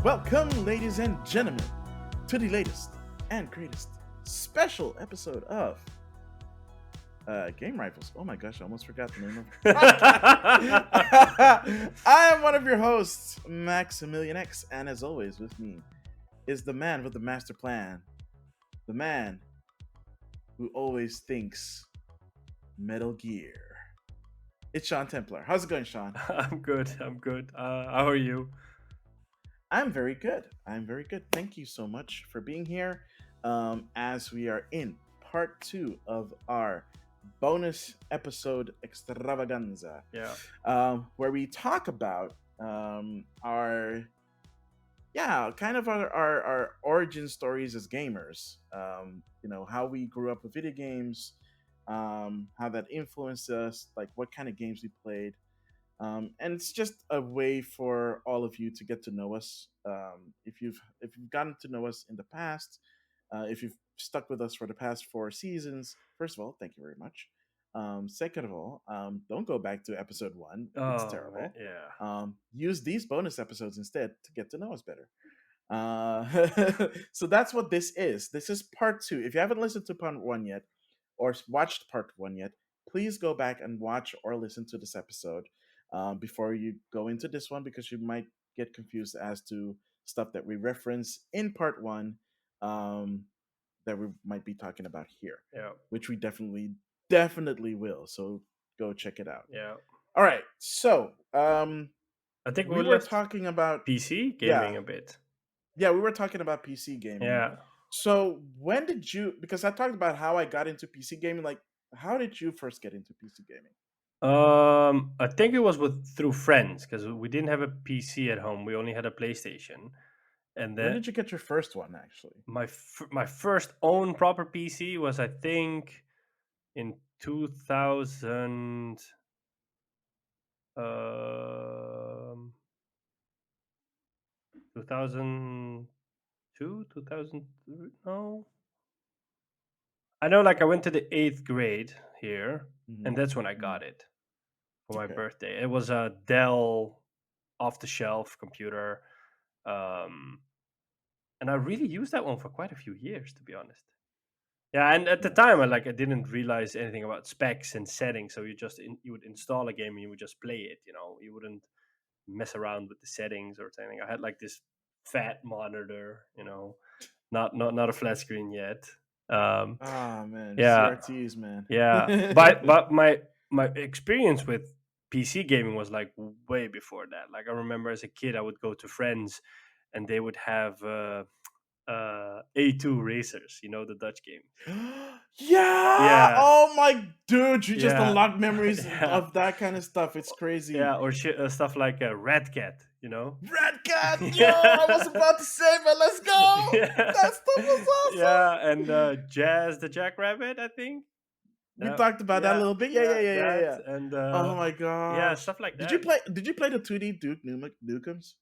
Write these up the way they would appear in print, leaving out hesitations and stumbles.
Welcome, ladies and gentlemen, to the latest and greatest special episode of Game Rifles. Oh my gosh, I almost forgot the name of the podcast. I am one of your hosts, Maximilian X, and as always, with me is the man with the master plan, the man who always thinks Metal Gear. It's Sean Templar. How's it going, Sean? I'm good. How are you? I'm very good. Thank you so much for being here. As we are in part 2 of our bonus episode extravaganza, where we talk about our our origin stories as gamers. How we grew up with video games, how that influenced us, like what kind of games we played. And it's just a way for all of you to get to know us. If you've gotten to know us in the past, if you've stuck with us for the past 4 seasons, first of all, thank you very much. Second of all, don't go back to episode 1; it's Oh, terrible. yeah. Use these bonus episodes instead to get to know us better. So that's what this is. This is part 2. If you haven't listened to part 1 yet, or watched part 1 yet, please go back and watch or listen to this episode before you go into this one, because you might get confused as to stuff that we reference in part 1 that we might be talking about here, Yeah. which we definitely will. So go check it out. Yeah. All right. So I think we we were left talking about PC yeah gaming a bit. yeah we were talking about PC gaming. Yeah. So when did you? Because I talked about how I got into PC gaming. Like, how did you first get into PC gaming? I think it was through friends because we didn't have a PC at home. We only had a PlayStation, and When then did you get your first one? Actually, my first own proper PC was, I think, in 2000. 2002, 2003. No, I know, like I went to the 8th grade here, hmm and that's when I hmm got it for my okay. birthday. It was a Dell off-the-shelf computer, um, and I really used that one for quite a few years, to be honest. Yeah, and at the time, Nice. I didn't realize anything about specs and settings. So you would install a game and you would just play it. You wouldn't mess around with the settings or anything. I had like this fat monitor, not a flat screen yet. Um, Ah man, yeah, CRTs, man. Yeah, but my experience with PC gaming was like way before that. Like I remember as a kid, I would go to friends, and they would have A2 racers. The Dutch game. Yeah. Yeah, Oh my dude, you just yeah, unlocked memories yeah, of that kind of stuff. It's crazy. yeah, or stuff like Red Cat. Red Cat, yo, I was Yeah, about to say, but let's go. yeah, That stuff was awesome. yeah, and Jazz the Jackrabbit, I think. We talked about that a Yeah, little bit. Yeah, yeah, yeah, yeah, yeah, that yeah. and Oh my yeah, gosh. stuff like Did you that. play did you play the 2D Duke Nukems?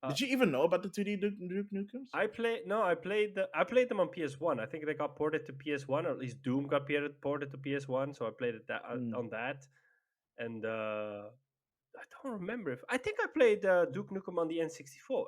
Uh, Did you even know about the 2D Duke Nukems? I played them on PS1. I think they got ported to PS1, or at least Doom got ported to PS1. So I played it Mm. on that, and I don't remember if I think I played Duke Nukem on the N64.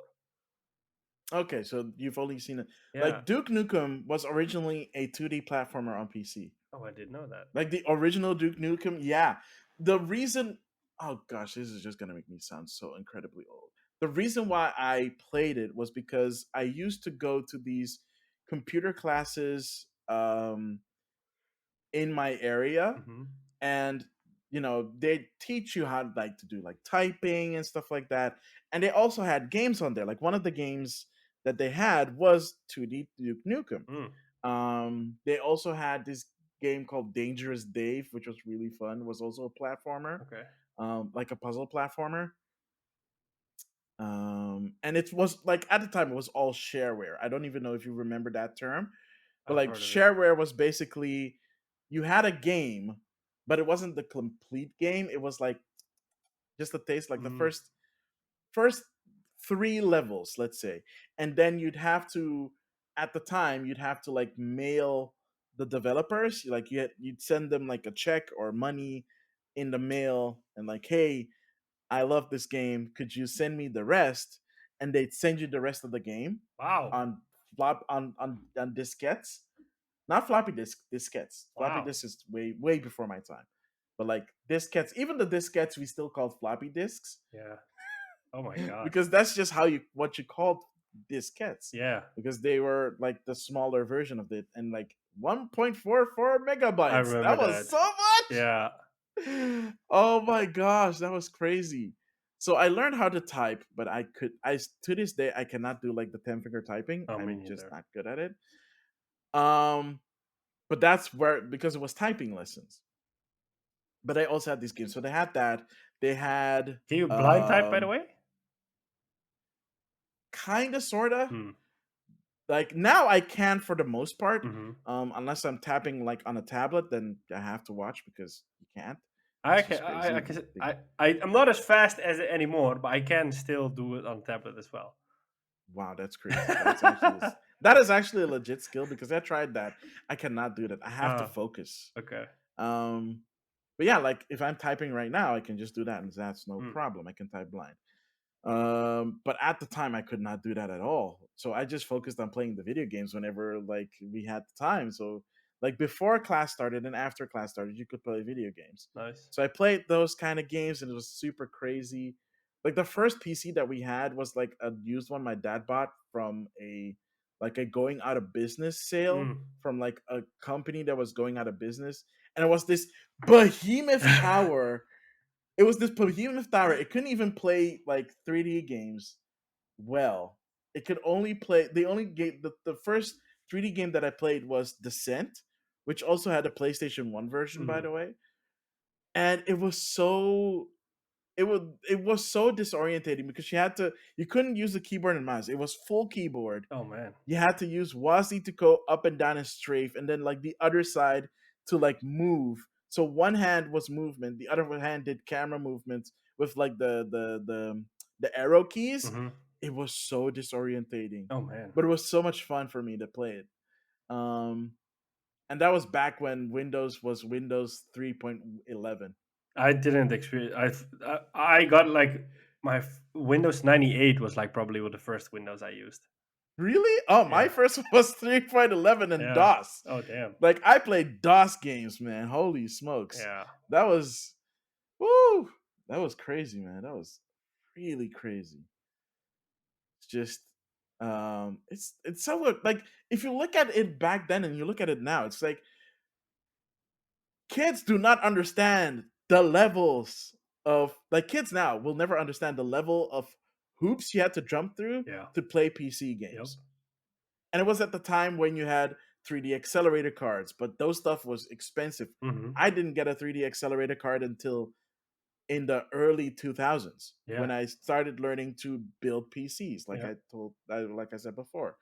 Okay, so you've only seen it. Yeah. Like Duke Nukem was originally a 2D platformer on PC. Oh, I didn't know that. Like the original Duke Nukem, yeah. The reason, oh gosh, this is just gonna make me sound so incredibly old. The reason why I played it was because I used to go to these computer classes in my area, Hmm. and they teach you how like to do like typing and stuff like that, and they also had games on there. Like one of the games that they had was 2D Duke Nukem. Mm, They also had this game called Dangerous Dave, which was really fun. It was also a platformer, okay. like a puzzle platformer. And it was like at the time it was all shareware. I don't even know if you remember that term, but I've like heard of it. shareware was basically you had a game, but it wasn't the complete game. It was like just a taste, like the Mm, first 3 levels, let's say, and then you'd have to, at the time, you'd have to like mail the developers, like you'd send them like a check or money in the mail, and like, hey, I love this game. Could you send me the rest? and they'd send you the rest of the game Wow. on on diskettes. Not floppy diskettes. Floppy Wow. disk is way before my time. But like diskettes, even the diskettes we still called floppy disks Yeah. Oh my god. because that's just how you what you called diskettes, Yeah. because they were like the smaller version of it, and like 1.44 I megabytes. remember That was that. so much. Yeah. Oh my gosh, that was crazy. So I learned how to type, but to this day I cannot do like the 10 finger typing. Oh, me I'm just neither. not good at it. Um, but that's where, because it was typing lessons. But I also had these games. So they had that. They had Can you blind type, by the um way? kind of sorta. Hmm. Like now I can for the most part. Mm-hmm. Unless I'm tapping like on a tablet, then I have to watch because you can't. I It's can. just crazy. I'm not as fast as it anymore, but I can still do it on tablet as well. Wow, that's crazy. That is actually a legit skill because I tried that. I cannot do that. I have to Ah, focus. okay. Um, but yeah, like if I'm typing right now, I can just do that, and that's no Hmm. problem. I can type blind. But at the time, I could not do that at all. So I just focused on playing the video games whenever like we had the time. So like before class started and after class started, you could play video games. Nice. So I played those kind of games, and it was super crazy. Like the first PC that we had was like a used one my dad bought from a going out of business sale Mm. from like a company that was going out of business, and it was this behemoth tower. It was this behemoth tower. It couldn't even play like 3D games well. It could only play the only game the first 3D game that I played was Descent, which also had a PlayStation 1 version, by Mm. the way. And it was so disorientating because you couldn't use the keyboard and mouse. It was full keyboard. Oh man. You had to use WASD to go up and down and strafe, and then like the other side to like move. So one hand was movement, the other hand did camera movements with like the arrow keys. Mm-hmm. It was so disorientating, Oh man. but it was so much fun for me to play it. Um, and that was back when Windows was Windows 3.11. I didn't experience. I got like my Windows 98 was like probably one of the first Windows I used. Really? Oh, my Yeah. first one was 3.11 and Yeah. DOS. Oh damn. Like I played DOS games, man. Holy smokes. Yeah. That was woo. That was crazy, man. That was really crazy. It's just it's so like if you look at it back then and you look at it now, it's like kids do not understand the levels of like kids now will never understand the level of hoops you had to jump through Yeah. to play PC Yep. games. And it was at the time when you had 3D accelerator cards, but those stuff was expensive. Mm-hmm. I didn't get a 3D accelerator card until in the early 2000s Yeah. when I started learning to build PCs, like Yeah. like I said before.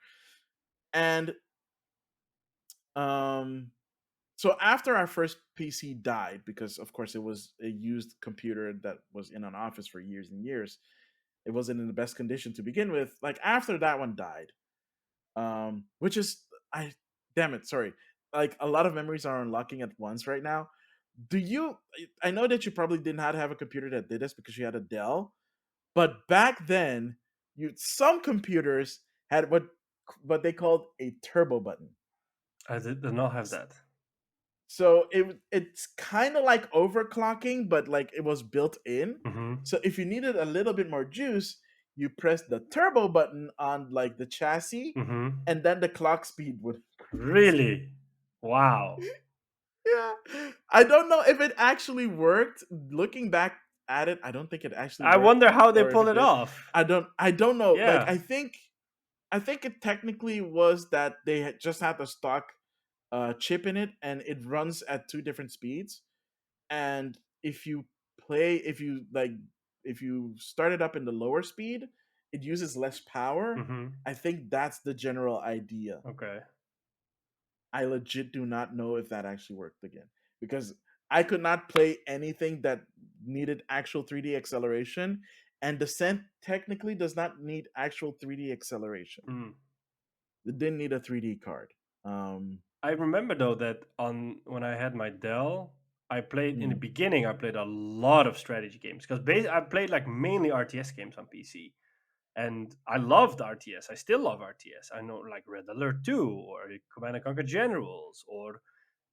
And um, so after our first PC died, because of course it was a used computer that was in an office for years and years, it wasn't in the best condition to begin with. Like after that one died, which is I damn it, sorry. Like a lot of memories are unlocking at once right now. Do you? I know that you probably did not have a computer that did this because you had a Dell, but back then, you some computers had what they called a turbo button. I did not have that. So it's kind of like overclocking, but like it was built in. Mm-hmm. So if you needed a little bit more juice, you press the turbo button on like the chassis, Mm-hmm. and then the clock speed would increase. Really? Wow. Yeah. I don't know if it actually worked. Looking back at it, I don't think it actually I worked, wonder how they or if pull it it did. off. I don't know. Like Yeah. I think it technically was that they had just had the stock chip in it, and it runs at two different speeds. And if you start it up in the lower speed, it uses less power. Mm-hmm. I think that's the general idea. Okay. I legit do not know if that actually worked again because I could not play anything that needed actual 3D acceleration, and Descent technically does not need actual 3D acceleration. Mm. It didn't need a 3D card. Um, I remember though that on when I had my Dell, I played in the mm, beginning. I played a lot of strategy games because I played like mainly RTS games on PC, And I loved RTS. I still love RTS. I know like Red Alert 2 or Command and Conquer Generals or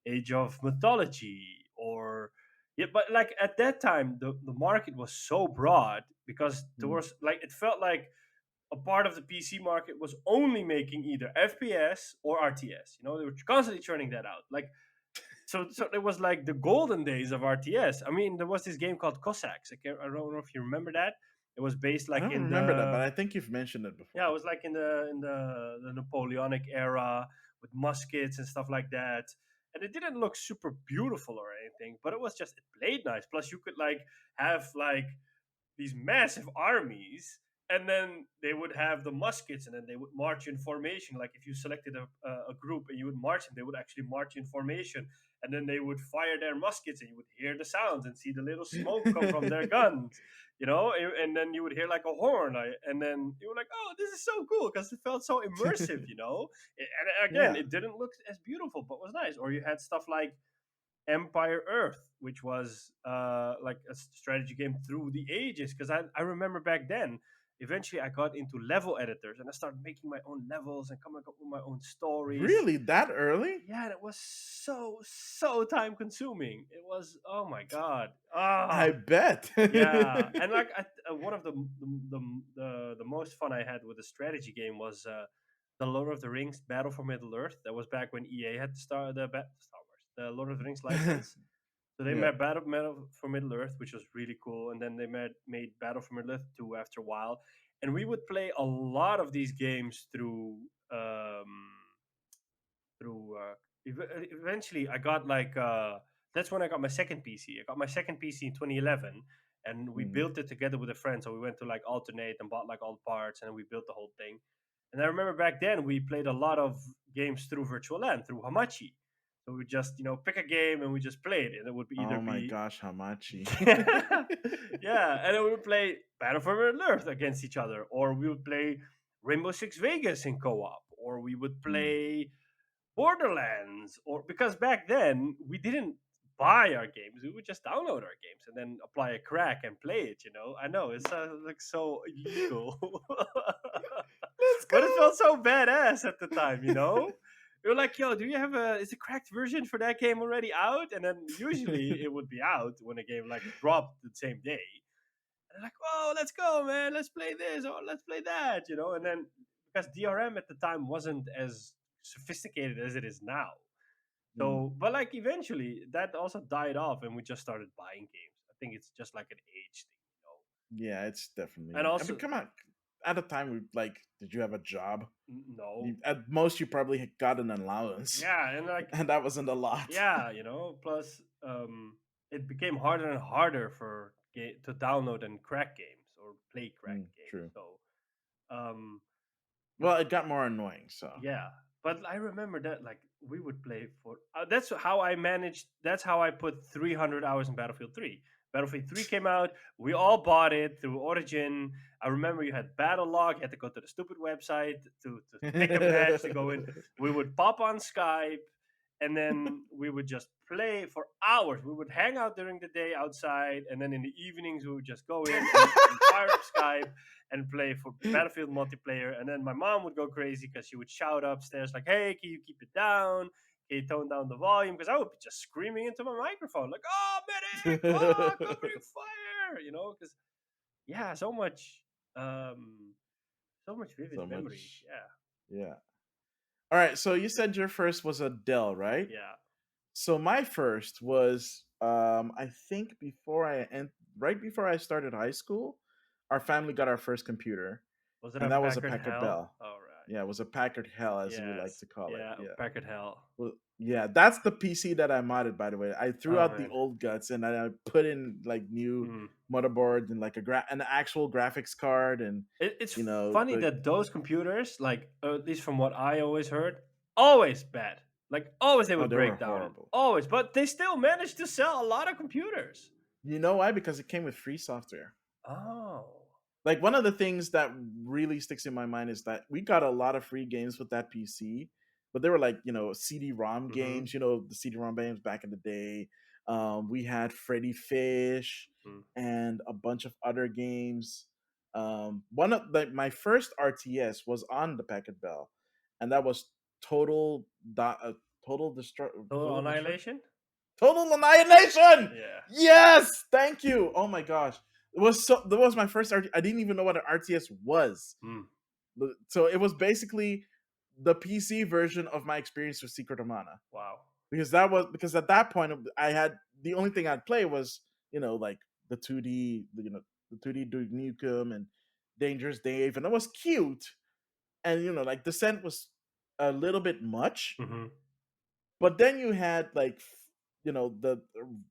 Age of Mythology or yeah, but like at that time the market was so broad because there Mm. was like it felt like a part of the PC market was only making either FPS or RTS. You know, they were constantly churning that out. Like so it was like the golden days of RTS. I mean, there was this game called Cossacks. I don't know if you remember that. It was based I like don't in remember that, but the I think you've mentioned it yeah, it before. was like in the Napoleonic era with muskets and stuff like that. And it didn't look super beautiful or anything, but it was just it played nice. Plus, you could like have like these massive armies, and then they would have the muskets, and then they would march in formation. Like if you selected a group and you would march them, they would actually march in formation, and then they would fire their muskets, and you would hear the sounds and see the little smoke come from their guns, you know. And then you would hear like a horn, and then you were like, "Oh, this is so cool," because it felt so immersive, you know. And again, Yeah. it didn't look as beautiful, but was nice. Or you had stuff like Empire Earth, which was like a strategy game through the ages. Because I remember back then, eventually I got into level editors and I started making my own levels and coming up with my own stories. Really? That early? Yeah, and it was so time consuming. It was oh my god. I bet. Yeah, and like one of the most fun I had with a strategy game was the Lord of the Rings Battle for Middle Earth. That was back when EA had Star Wars, the Lord of the Rings license. So they Yeah. made Battle for Middle Earth, which was really cool, and then they made Battle for Middle Earth 2 after a while. And we would play a lot of these games eventually I got like that's when I got my second PC. I got my second PC in 2011, and we Mm. built it together with a friend. So we went to like alternate and bought like all the parts, and then we built the whole thing. And I remember back then we played a lot of games through virtual LAN through Hamachi. So we just pick a game and we just play it, and it would either Oh my be gosh, Hamachi. yeah, and then we would play Battle for Middle Earth against each other, or we would play Rainbow Six Vegas in co-op, or we would Mm. play Borderlands, or because back then we didn't buy our games, we would just download our games and then apply a crack and play it. I know it's like so illegal, Let's but it go. felt so badass at the time. You're like, yo, do you have is a cracked version for that game already out? And then usually it would be out when a game like dropped the same day. And they're like, oh, let's go, man, let's play this or let's play that. And then because DRM at the time wasn't as sophisticated as it is now. Mm. So, but like eventually that also died off and we just started buying games. I think it's just like an age Yeah, it's thing. And definitely. I mean, also, come on. At the time, we like, did you have a job? no. At most, you probably got an allowance, Yeah. And like, and that wasn't a lot. yeah. Plus, it became harder and harder for to download and crack games or play crack games. True. So, um, Well, it got more annoying. So. yeah, but I remember that like we would play for. That's how I managed. That's how I put 300 hours in Battlefield 3. Battlefield 3 came out. We all bought it through Origin. I remember you had Battle Log. You had to go to the stupid website to pick a match to go in. We would pop on Skype, and then we would just play for hours. We would hang out during the day outside, and then in the evenings we would just go in and fire up Skype and play for Battlefield multiplayer. And then my mom would go crazy because she would shout upstairs like, "Hey, can you keep it down? Can you tone down the volume?" Because I would be just screaming into my microphone like, "Oh, medic! Oh, covering fire!" Because yeah, um, so much vivid So memories. much. Yeah, Yeah. All right. So you said your first was a Dell, right? yeah. So my first was, I think right before I started high school, our family got our first computer, Was it and a that was a Packard Packard Hell? Bell. All right. Yeah, it was a Packard Hell, as we like Yes. to call it. Yeah, Yeah. Packard Hell. Well, yeah, that's the PC that I modded. By the way, I threw Oh out the man. old guts and I put in like new Mm. motherboard and like an actual graphics card, and It's funny the that those computers, like at least from what I always heard, always bad. Like always they oh, would they were break down. horrible. Always, but they still managed to sell a lot of computers. You know why? Because it came with free software. Oh. Like one of the things that really sticks in my mind is that we got a lot of free games with that PC, but they were like CD-ROM Mm-hmm. games. The CD-ROM games back in the day. We had Freddy Fish Mm. and a bunch of other games. One of my first RTS was on the Packet Bell, and that was Total Total Total Total Destruction. Annihilation. Total Annihilation. Yeah. Yes, thank you. Oh my gosh, that was my first I didn't even know what an RTS was. Mm. So it was basically the PC version of my experience with Secret of Mana, Wow. because at that point I had the only thing I'd play was like the 2D, the 2D Duke Nukem and Dangerous Dave, and it was cute, and like Descent was a little bit much, Hmm. but then you had like the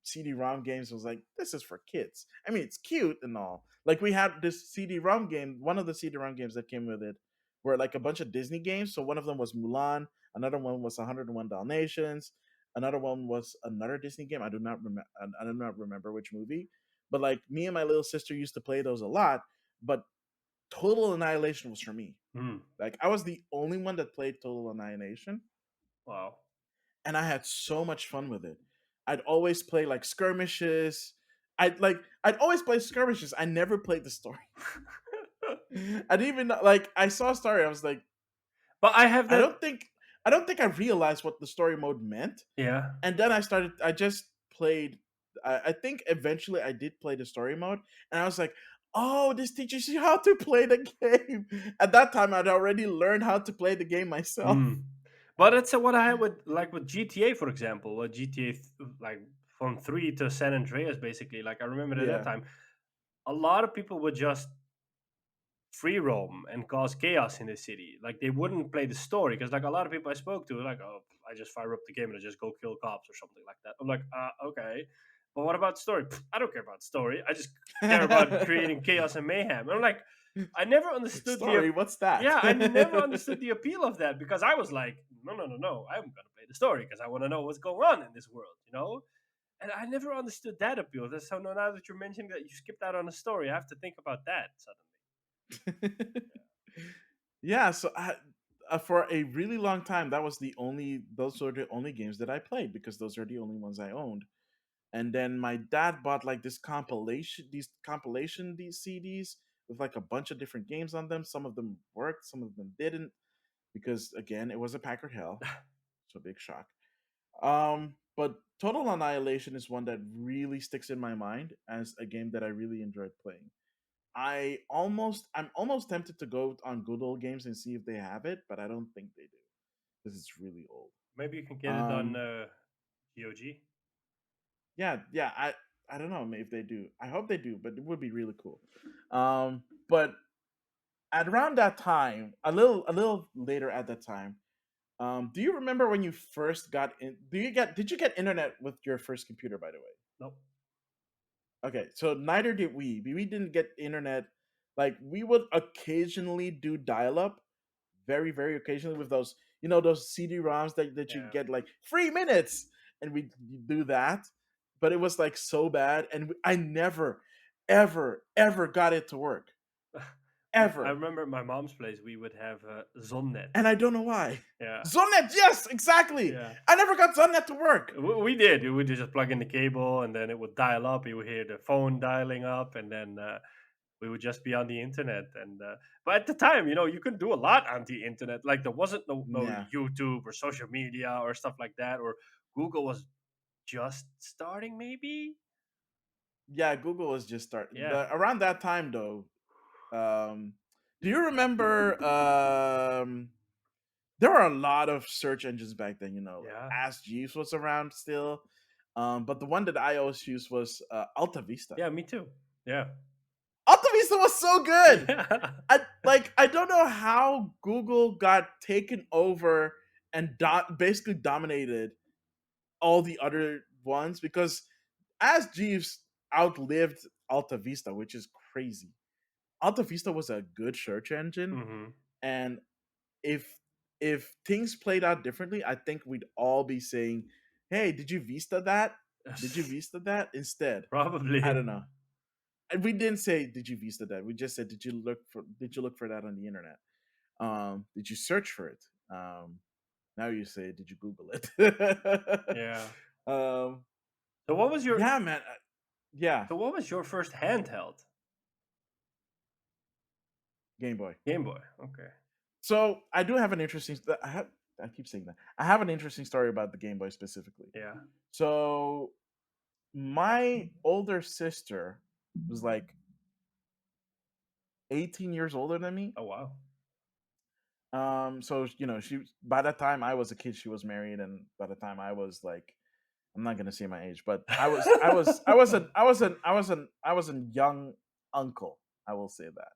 CD-ROM games was like, this is for kids. I mean, it's cute and all. Like we had this CD-ROM game. One of the CD-ROM games that came with it were like a bunch of Disney games. So one of them was Mulan. Another one was 101 Dalmatians. Another one was another Disney game. I do not remember. I do not remember which movie. But like me and my little sister used to play those a lot. But Total Annihilation was for me. Mm. Like I was the only one that played Total Annihilation, Wow. and I had so much fun with it. I'd always play like skirmishes. I'd always play skirmishes. I never played the story. I didn't even like I saw a story. I was like, But I have I that. don't think I don't think I realized what the story mode meant. Yeah. And then I just played I think eventually I did play the story mode, and I was like, oh, this teaches you how to play the game. At that time I'd already learned how to play the game myself. Mm. But that's what I had with GTA, for example. What GTA like from 3 to San Andreas, basically. Like I remember at that Yeah. time, a lot of people would just free roam and cause chaos in the city. Like they wouldn't play the story because like a lot of people I spoke to, like, oh, I just fire up the game and I just go kill cops or something like that. I'm like, okay, but what about story? Pfft, I don't care about story. I just care about creating chaos and mayhem. And I'm like, I never understood Story, what's that? yeah, I never understood the appeal of that because I was like, no, no, no, no, I'm gonna play the story because I want to know what's going on in this world, you know. And I never understood that appeal. That's so now that you're mentioning that you skipped out on a story, I have to think about that suddenly. Yeah, so for a really long time, those were the only games that I played because those are the only ones I owned. And then my dad bought like these compilation these CDs with like a bunch of different games on them. Some of them worked, some of them didn't, because again, it was a Packard Hell, so big shock. But Total Annihilation is one that really sticks in my mind as a game that I really enjoyed playing. I'm almost tempted to go on Good Old Games and see if they have it, but I don't think they do because it's really old. Maybe you can get it on Um, GOG. yeah, I don't know if they do. I hope they do, but it would be really cool. But at around that time, a little later at that time, do you remember when you first got in? Did you get internet with your first computer? By the way. Nope. Okay, so neither did we. We didn't get internet. Like we would occasionally do dial up, very very occasionally with those those CD-ROMs that you Yeah. get like 3 minutes, and we do that. But it was like so bad, and I never, ever, ever got it to work I ever, remember at my mom's place we would have Zonnet. and I don't know why. Yeah. Zonnet, yes, exactly. Yeah. I never got Zonnet to work. We did. We would just plug in the cable and then it would dial up. You would hear the phone dialing up, and then we would just be on the internet. And but at the time, you couldn't do a lot on the internet. Like there wasn't no Yeah, YouTube or social media or stuff like that, or Google was just starting, maybe. yeah. Google was just starting Yeah. around that time though. Um, do you remember? There were a lot of search engines back then. Like Yeah. Ask Jeeves was around still, but the one that I always used was Alta Vista. Yeah. Me too. Yeah. Alta Vista was so good. Yeah. I don't know how Google got taken over and basically dominated all the other ones, because Ask Jeeves outlived Alta Vista, which is crazy. Alta Vista was a good search engine, Hmm. and if things played out differently, I think we'd all be saying, "Hey, did you Vista that? Did you Vista that?" Instead, I Probably. don't know. And we didn't say, "Did you Vista that?" We just said, Did you look for that on the internet? Did you search for it? Now you say, "Did you Google it?" Yeah. um, So what was your yeah, man. Yeah. so what was your first handheld? Game Boy. Game Boy. Okay. So I do have an interesting. I keep saying that. I have an interesting story about the Game Boy specifically. Yeah. So my older sister was like 18 years older than me. Oh wow. So she by the time I was a kid, she was married, and by the time I was like, I'm not gonna say my age, but I was a young uncle. I will say that.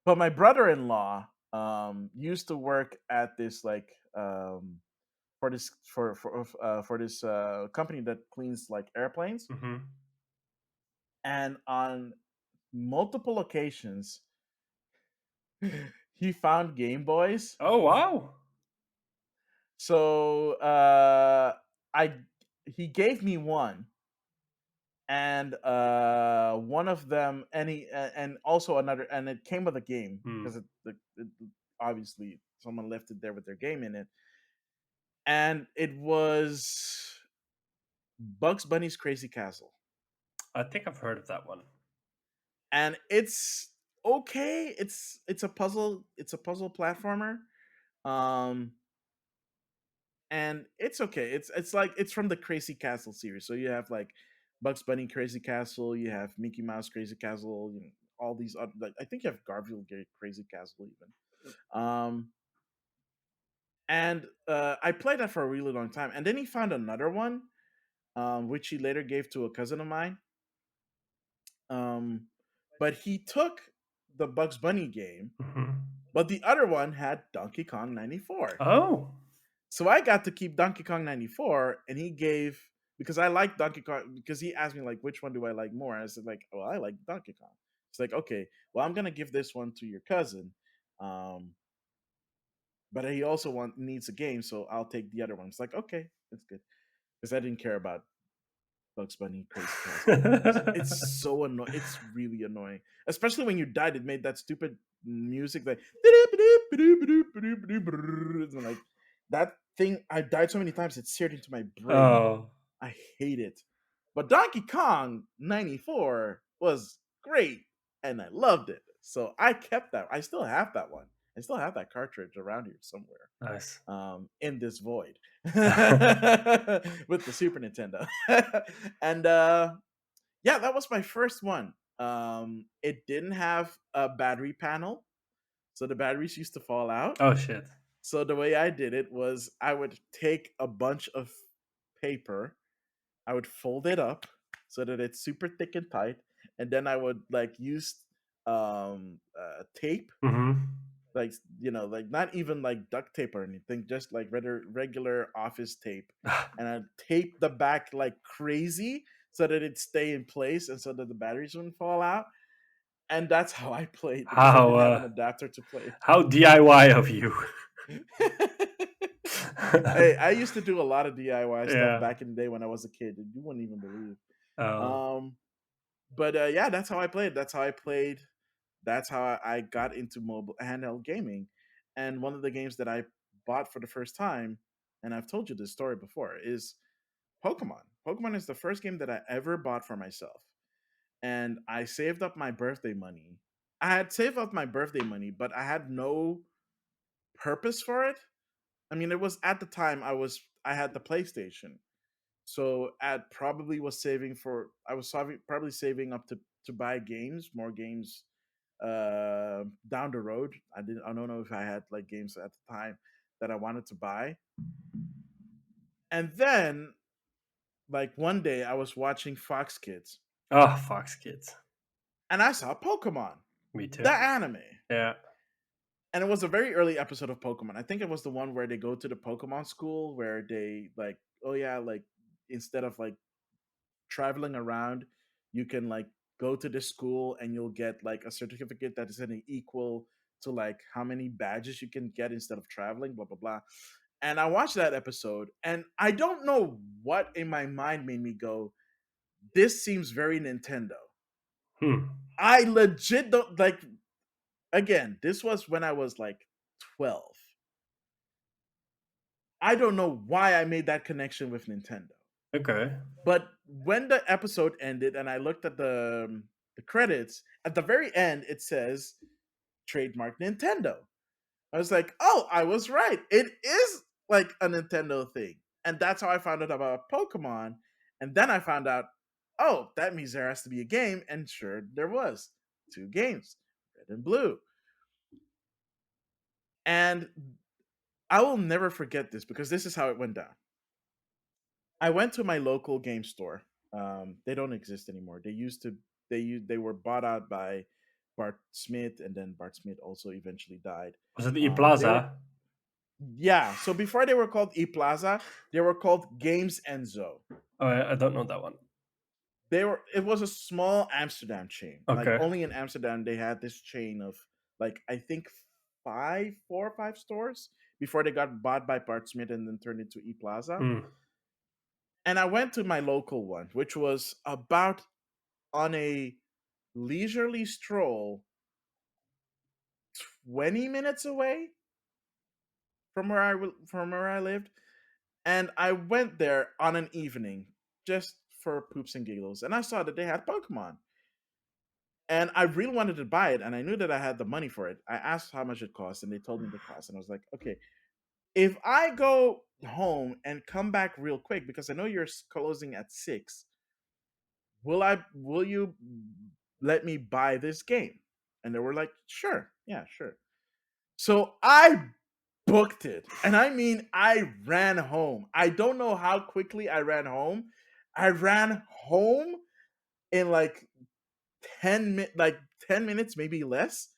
But my brother-in-law used to work at this like for this company that cleans like airplanes, Hmm. and on multiple occasions he found Game Boys. Oh wow. So I he gave me one, and one of them, and also another, and it came with a game Hmm. because obviously someone left it there with their game in it, and it was Bugs Bunny's Crazy Castle, I think I've heard of that one. and it's okay. It's a puzzle. It's a puzzle platformer. Um, and it's okay. It's like it's from the Crazy Castle series. So you have like Bugs Bunny Crazy Castle, you have Mickey Mouse Crazy Castle, all these other. Like, I think you have Garfield Crazy Castle even. And I played that for a really long time, and then he found another one, which he later gave to a cousin of mine. Um, but he took the Bugs Bunny game, Hmm. but the other one had Donkey Kong 94. Oh. So I got to keep Donkey Kong 94, and he gave, because I like Donkey Kong, because he asked me like which one do I like more. And I said like, well, I like Donkey Kong. It's like, okay, well, I'm gonna give this one to your cousin, um, but he also needs a game, so I'll take the other one. It's like, okay, that's good, because I didn't care about Bugs Bunny Crazy Castle. It's so annoying. It's really annoying, especially when you died. It made that stupid music like like that thing. I died so many times it seared into my brain. Oh. I hate it. But Donkey Kong 94 was great, and I loved it. So I kept that. I still have that one. I still have that cartridge around here somewhere, Nice. in this void with the Super Nintendo. And yeah, that was my first one. It didn't have a battery panel, so the batteries used to fall out. Oh shit. So the way I did it was I would take a bunch of paper, I would fold it up so that it's super thick and tight, and then I would like use tape, Hmm. like like not even like duct tape or anything, just like regular office tape, and I'd tape the back like crazy so that it stay in place and so that the batteries wouldn't fall out. And that's how I played because I How didn't have an adapter to play how DIY of you. it. Hey, I used to do a lot of DIY stuff Yeah. back in the day when I was a kid. You wouldn't even believe. Oh. Um, but yeah, that's how I played. That's how I played. That's how I got into mobile handheld gaming. And one of the games that I bought for the first time, and I've told you this story before, is Pokemon. Pokemon is the first game that I ever bought for myself. And I saved up my birthday money. I had saved up my birthday money, but I had no purpose for it. I mean, it was at the time I had the PlayStation. So at probably was saving for I was probably saving up to buy games, more games down the road. I don't know if I had like games at the time that I wanted to buy. And then like one day I was watching Fox Kids Oh, Fox Kids. and I saw Pokemon, Me the too. anime. Yeah. And it was a very early episode of Pokemon. I think it was the one where they go to the Pokemon school where they like, oh yeah, like instead of like traveling around, you can like go to the school and you'll get like a certificate that is an equal to like how many badges you can get instead of traveling, blah blah blah. And I watched that episode, and I don't know what in my mind made me go, "This seems very Nintendo." Hmm. I legit don't like. Again, this was when I was like 12. I don't know why I made that connection with Nintendo. Okay. But when the episode ended and I looked at the the credits, at the very end, it says trademark Nintendo. I was like, oh, I was right. It is like a Nintendo thing. And that's how I found out about Pokemon. And then I found out, oh, that means there has to be a game. And sure, there was 2 games, red and blue. And I will never forget this because this is how it went down. I went to my local game store. They don't exist anymore. They were bought out by Bart Smith, and then Bart Smith also eventually died. Was it the They were Plaza? Yeah, so before they were called ePlaza, they were called Games Enzo. Oh, I don't know that one. It was a small Amsterdam chain. Like Okay. only in Amsterdam they had this chain of like I think 4 or 5 stores before they got bought by Bart Smith and then turned into ePlaza. Hmm. And I went to my local one, which was about on a leisurely stroll 20 minutes away from where I lived. And I went there on an evening just for poops and giggles. And I saw that they had Pokemon. And I really wanted to buy it. And I knew that I had the money for it. I asked how much it cost, and they told me the cost. And I was like, okay, if I go home and come back real quick, because I know you're closing at 6, will you let me buy this game? And they were like, sure. Yeah, sure. So I booked it. And I mean, I ran home. I don't know how quickly I ran home. I ran home in like 10 minutes, maybe less.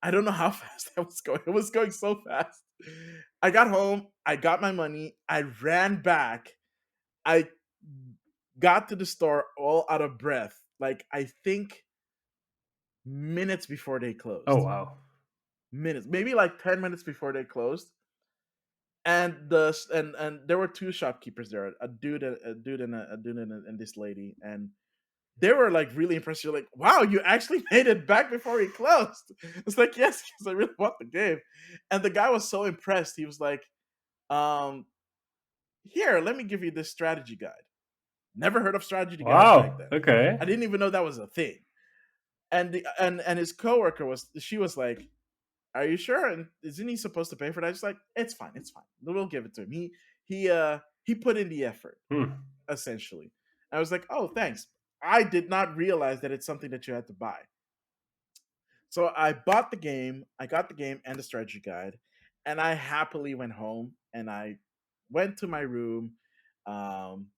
I don't know how fast I was going. It was going so fast. I got home, I got my money, I ran back. I got to the store all out of breath. Like I think minutes before they Oh closed. wow. Minutes, maybe like 10 minutes before they closed. And there were 2 shopkeepers there, a dude and this lady, and they were like really impressed. You're like, wow, you actually made it back before he closed. It's like, yes, because I really want the game. And the guy was so impressed. He was like, um, here, let me give you this strategy guide. Never heard of strategy guides back Wow. then. Okay. I didn't even know that was a thing. And his coworker was like, are you sure? And isn't he supposed to pay for that? Just like, it's fine, it's fine. We'll give it to him. He put in the effort, Hmm. essentially. I was like, oh, thanks. I did not realize that it's something that you had to buy. So I bought the game, I got the game and the strategy guide, and I happily went home and I went to my room. Um,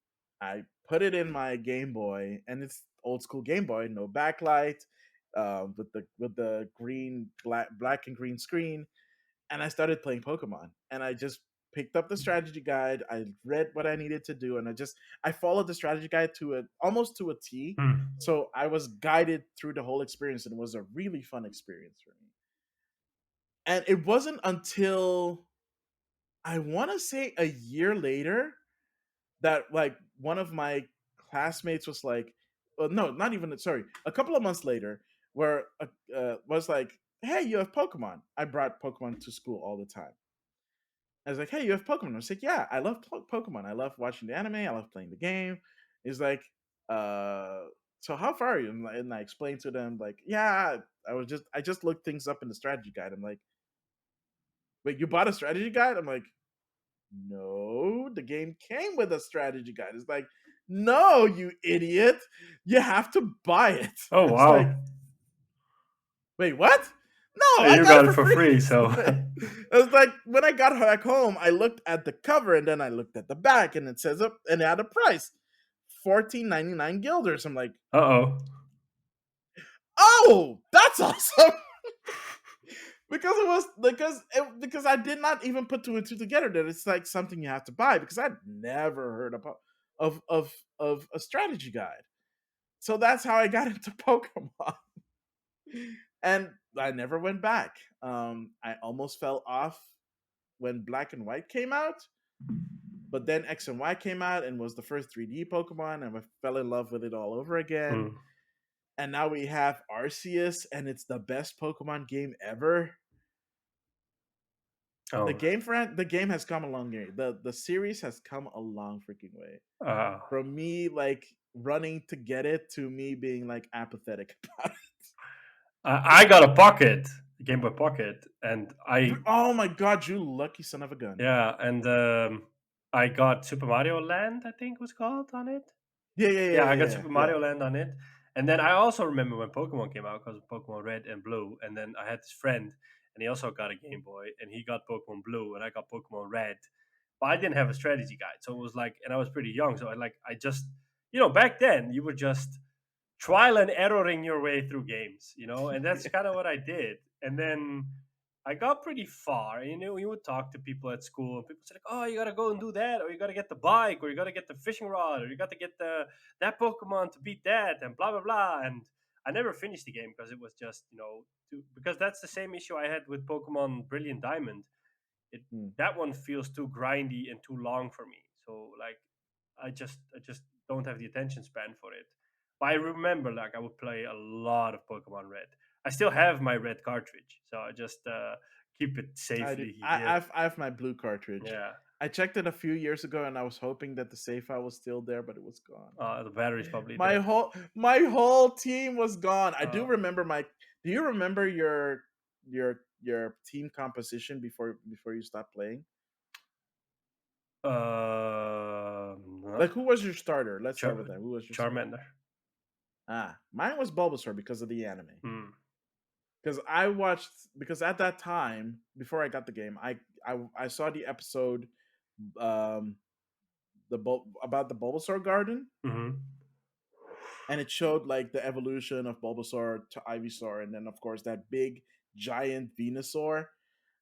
I put it in my Game Boy, and it's old school Game Boy, no backlight, with the black and green screen, and I started playing Pokemon. And I just picked up the strategy guide. I read what I needed to do, and I followed the strategy guide to almost to a T. Hmm. So I was guided through the whole experience, and it was a really fun experience for me. And it wasn't until I want to say a year later that like one of my classmates was like, well, no, not even sorry, a couple of months later, where was like, hey, you have Pokemon. I brought Pokemon to school all the time. I was like, hey, you have Pokemon. I was like, yeah, I love Pokemon. I love watching the anime. I love playing the game. He's like, uh, so how far are you? And I explained to them, like, yeah, I just looked things up in the strategy guide. I'm like, wait, you bought a strategy guide? I'm like, no, the game came with a strategy guide. It's like, no, you idiot. You have to buy it. Oh It's like, wow. wait, what? No, I You got got it it for for free. free, so. It was like when I got back home, I looked at the cover and then I looked at the back and it says up and it had a price. 14.99 guilders. I'm like, Uh oh. oh, that's awesome. Because because I did not even put 2 and 2 together that it's like something you have to buy because I'd never heard of a strategy guide. So that's how I got into Pokemon. And I never went back. I almost fell off when Black and White came out, but then X and Y came out and was the first 3D Pokemon, and I fell in love with it all over again. Hmm. And now we have Arceus, and it's the best Pokemon game ever. Oh. The game has come a long way. The series has come a long freaking way. Uh, From me, like running to get it to me being like apathetic about I got a Pocket, a Game Boy Pocket, and it. Oh my god, you lucky son of a gun. I got Super Mario Land, I think it was called on it. Yeah, yeah, Yeah, yeah, I yeah, got yeah. Super Yeah. Mario Land on it. And then I also remember when Pokemon came out, because Pokemon Red and Blue. And then I had this friend, and he also got a Game Boy, and he got Pokemon Blue, and I got Pokemon Red. But I didn't have a strategy guide, so it was like, and I was pretty young, so I just, back then you were just trial and erroring your way through games, and that's kind of what I did. And then I got pretty far. You would talk to people at school, and people said like, "Oh, you gotta go and do that, or you gotta get the bike, or you gotta get the fishing rod, or you got to get that Pokemon to beat that, and blah blah blah." And I never finished the game because it was just, because that's the same issue I had with Pokemon Brilliant Diamond. It Hmm. That one feels too grindy and too long for me. So like, I just don't have the attention span for it. But I remember, like, I would play a lot of Pokemon Red. I still have my red cartridge, so I just keep it I do. safely here. I have my blue cartridge. Yeah, I checked it a few years ago, and I was hoping that the save file was still there, but it was gone. the battery's probably My dead. whole team was gone. I do Uh, remember my. Do you remember your team composition before you stopped playing? no. Like, who was your starter? Let's start with Char- that. Who was your starter? Charmander. Mine was Bulbasaur because of the anime. Hmm. Because at that time, before I got the game, I saw the episode, um, about the Bulbasaur Garden, Hmm. and it showed like the evolution of Bulbasaur to Ivysaur, and then of course that big giant Venusaur.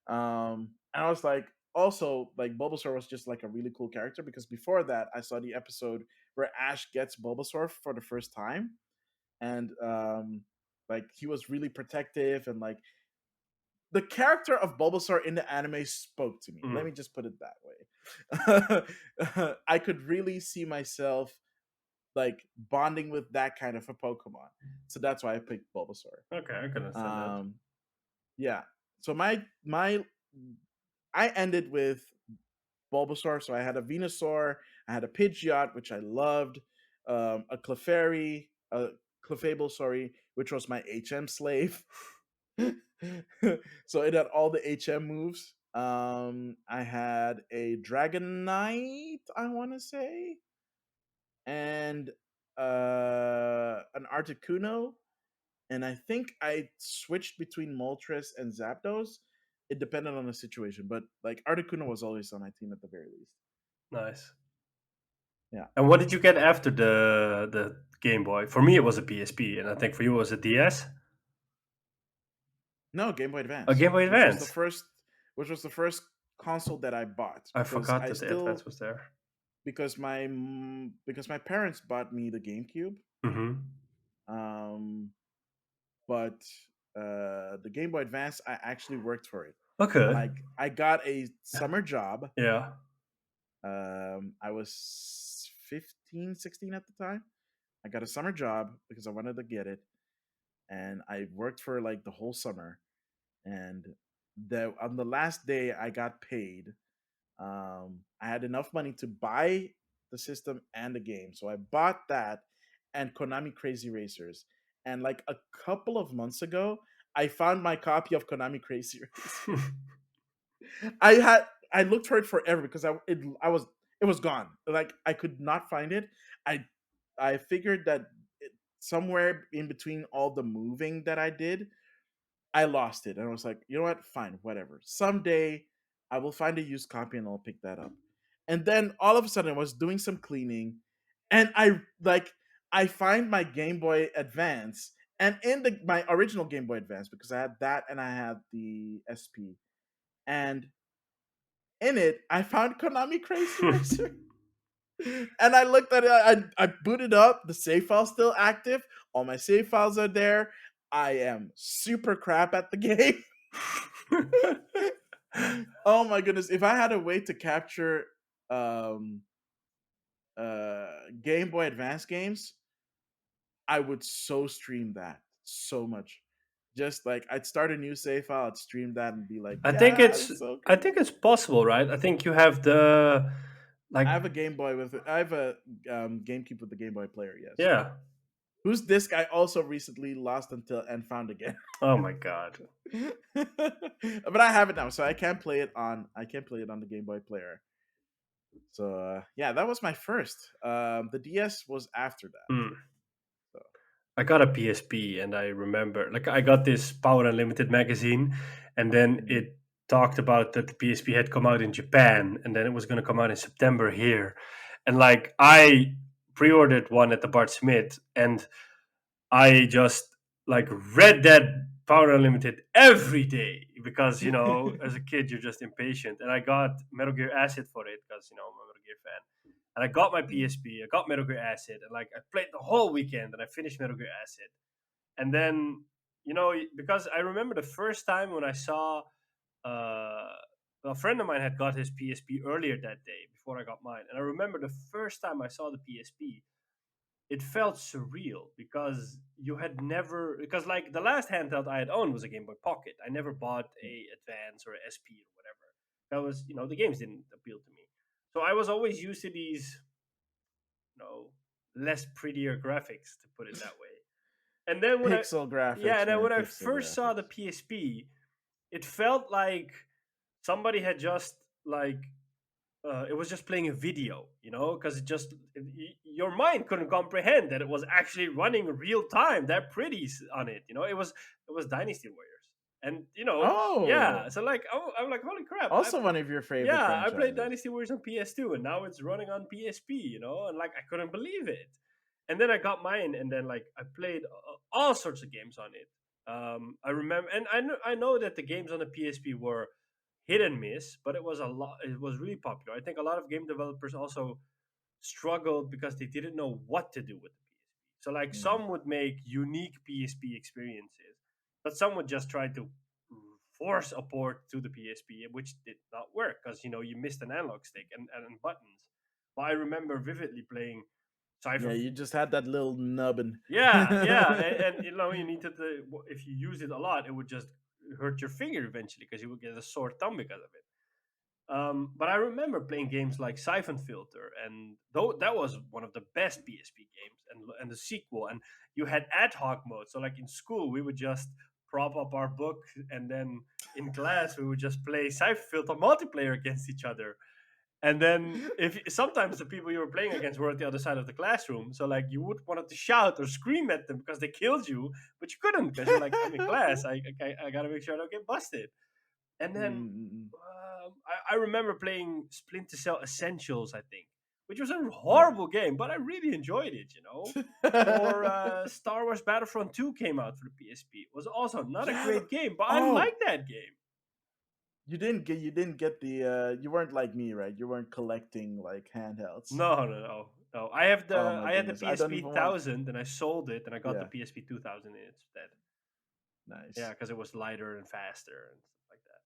And I was like, also like Bulbasaur was just like a really cool character because before that I saw the episode where Ash gets Bulbasaur for the first time, and like he was really protective, and like the character of Bulbasaur in the anime spoke to me. Let me Hmm. just put it that way. I could really see myself like bonding with that kind of a Pokemon, so that's why I picked Bulbasaur. Okay, I can understand that. Um, yeah. So my I ended with Bulbasaur. So I had a Venusaur, I had a Pidgeot, which I loved, a Clefairy, a Clefable, sorry, which was my HM slave. So it had all the HM moves. I had a Dragonite, I want to say, and an Articuno, and I think I switched between Moltres and Zapdos. It depended on the situation, but like Articuno was always on my team at the very least. Nice. Yeah. And what did you get after the Game Boy? For me, it was a PSP, and I think for you it was a DS. No, Game Boy A Advance, Game Boy Advance. which was the first console that I bought I forgot that the Advance was there. because my parents bought me the GameCube. Hmm. Um, but the Game Boy Advance, I actually worked for it. Okay. Like I got a summer job. Yeah. I was 15, 16 at the time. I got a summer job because I wanted to get it, and I worked for like the whole summer. And on the last day I got paid, I had enough money to buy the system and the game, so I bought that and Konami Crazy Racers. And like a couple of months ago, I found my copy of Konami Crazy Racers. I looked for it forever because it was gone. Like I could not find it. I I figured that somewhere in between all the moving that I did, I lost it, and I was like, you know what? Fine, whatever. Someday I will find a used copy and I'll pick that up. And then all of a sudden, I was doing some cleaning, and I find my Game Boy Advance, and in the my original Game Boy Advance, because I had that and I had the SP, and in it I found Konami Crazy Racer. And I looked at it. I booted up. The save file's still active. All my save files are there. I am super crap at the game. Oh my goodness! If I had a way to capture um, Game Boy Advance games, I would so stream that so much. Just like I'd start a new save file, I'd stream that and be like, I think "Yeah, it's it's so I good." think it's possible, right? I think you have Like, I have a Game Boy with I have a GameCube with the Game Boy player. Yes. yeah. Whose disc I also recently lost until and found again. Oh my god. But I have it now, so I can play it on. I can play it on the Game Boy player. So yeah, that was my first. The DS was after that. Hmm. So. I got a PSP, and I remember, like, I got this Power Unlimited magazine, and then Mhm. it talked about that the PSP had come out in Japan, and then it was going to come out in September here, and like I pre-ordered one at the Bart Smith, and I just like read that Power Unlimited every day because as a kid you're just impatient, and I got Metal Gear Acid for it because I'm a Metal Gear fan. And I got my PSP, I got Metal Gear Acid, and like I played the whole weekend, and I finished Metal Gear Acid. And then because I remember the first time when I saw uh, a friend of mine had got his PSP earlier that day before I got mine, and I remember the first time I saw the PSP, it felt surreal because you had never, because like the last handheld I had owned was a Game Boy Pocket. I never bought a Advance or a SP or whatever. That was the games didn't appeal to me, so I was always used to these you know less prettier graphics, to put it that way. And then when I Pixel yeah, graphics, and then man. when I Pixel first saw the graphics. PSP, it felt like somebody had just like it was just playing a video, because your mind couldn't comprehend that it was actually running real time, that pretty on it. It was Dynasty Warriors, and yeah. Oh, So like, I'm like, holy crap! also one of your favorite Yeah, I played franchises. Dynasty Warriors on PS2, and now it's running on PSP. And like I couldn't believe it. And then I got mine, and then like I played all sorts of games on it. I remember, and I know that the games on the PSP were hit and miss, but it was a lot. It was really popular. I think a lot of game developers also struggled because they didn't know what to do with the PSP. So like Mm. some would make unique PSP experiences, but some would just try to force a port to the PSP, which did not work because you missed an analog stick and buttons. But I remember vividly playing Yeah, Cypher. you just had that little nubbin. Yeah, yeah, and you needed to. If you use it a lot, it would just hurt your finger eventually because you would get a sore thumb because of it. But I remember playing games like Siphon Filter, and though that was one of the best PSP games, and the sequel, and you had ad hoc mode. So like in school, we would just prop up our book, and then in class we would just play Siphon Filter multiplayer against each other. And then if sometimes the people you were playing against were at the other side of the classroom, so like you would want to shout or scream at them because they killed you, but you couldn't because you're like, I'm in class. I gotta make sure I don't get busted. And then Mm, I remember playing Splinter Cell Essentials, I think, which was a yeah. horrible game, but I really enjoyed it. Or Star Wars Battlefront 2 came out for the PSP. It was also not a Yeah. great game, but I Oh, liked that game. you didn't get the you weren't like me, right? You weren't collecting like handhelds. No, no, no, no. I have Oh the my I had the goodness. I don't PSP even want 1000 and I sold it and I got the yeah, PSP 2000 instead. Yeah, nice. because it was lighter and faster and stuff like that.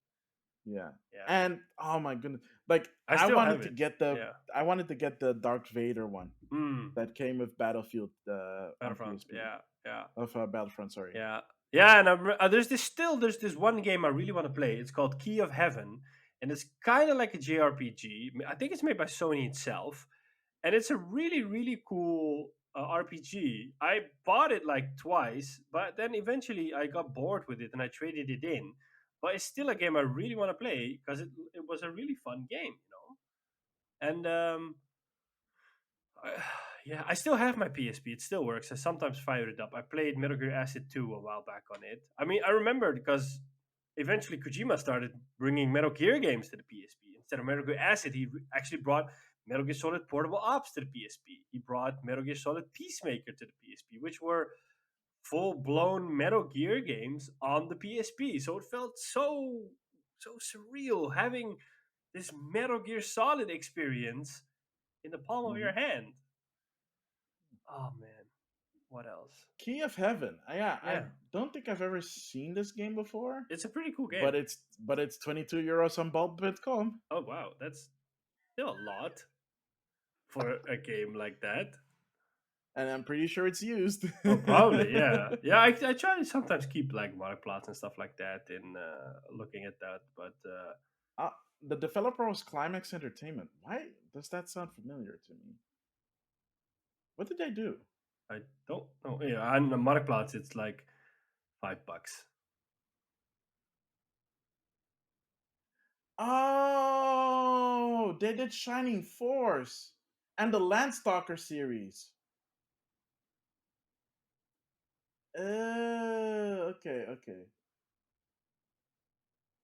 Yeah. Yeah, And oh my goodness. Like I still have it. Yeah. I wanted to get the Darth Vader one Mm. that came with Battlefield on Battlefront. PSP. Yeah, yeah. Of Battlefront, sorry. Yeah, yeah, and there's this one game I really want to play. It's called Key of Heaven, and it's kind of like a JRPG. I think it's made by Sony itself, and it's a really really cool RPG. I bought it like twice, but then eventually I got bored with it and I traded it in. But it's still a game I really want to play because it was a really fun game. And yeah, I still have my PSP. It still works. I sometimes fire it up. I played Metal Gear Acid 2 a while back on it. I mean, I remember because eventually Kojima started bringing Metal Gear games to the PSP. Instead of Metal Gear Acid, he actually brought Metal Gear Solid Portable Ops to the PSP. He brought Metal Gear Solid Peacemaker to the PSP, which were full blown Metal Gear games on the PSP. So it felt so surreal having this Metal Gear Solid experience in the palm of Hmm. your hand. Oh man, what else? Key of Heaven. Yeah, I Yeah, don't think I've ever seen this game before, it's a pretty cool but game. it's 22 euros on bulb.com, Oh wow, that's still a lot for a game like that. and I'm pretty sure it's used. Oh, probably, yeah, yeah. I try to sometimes keep like mark plots and stuff like that in looking at that, but uh, the developer was Climax Entertainment. Why Does that sound familiar to me? What did they do? I don't know. Yeah, and Marktplaats, it's like $5. Oh, they did Shining Force and the Landstalker series. Okay, okay.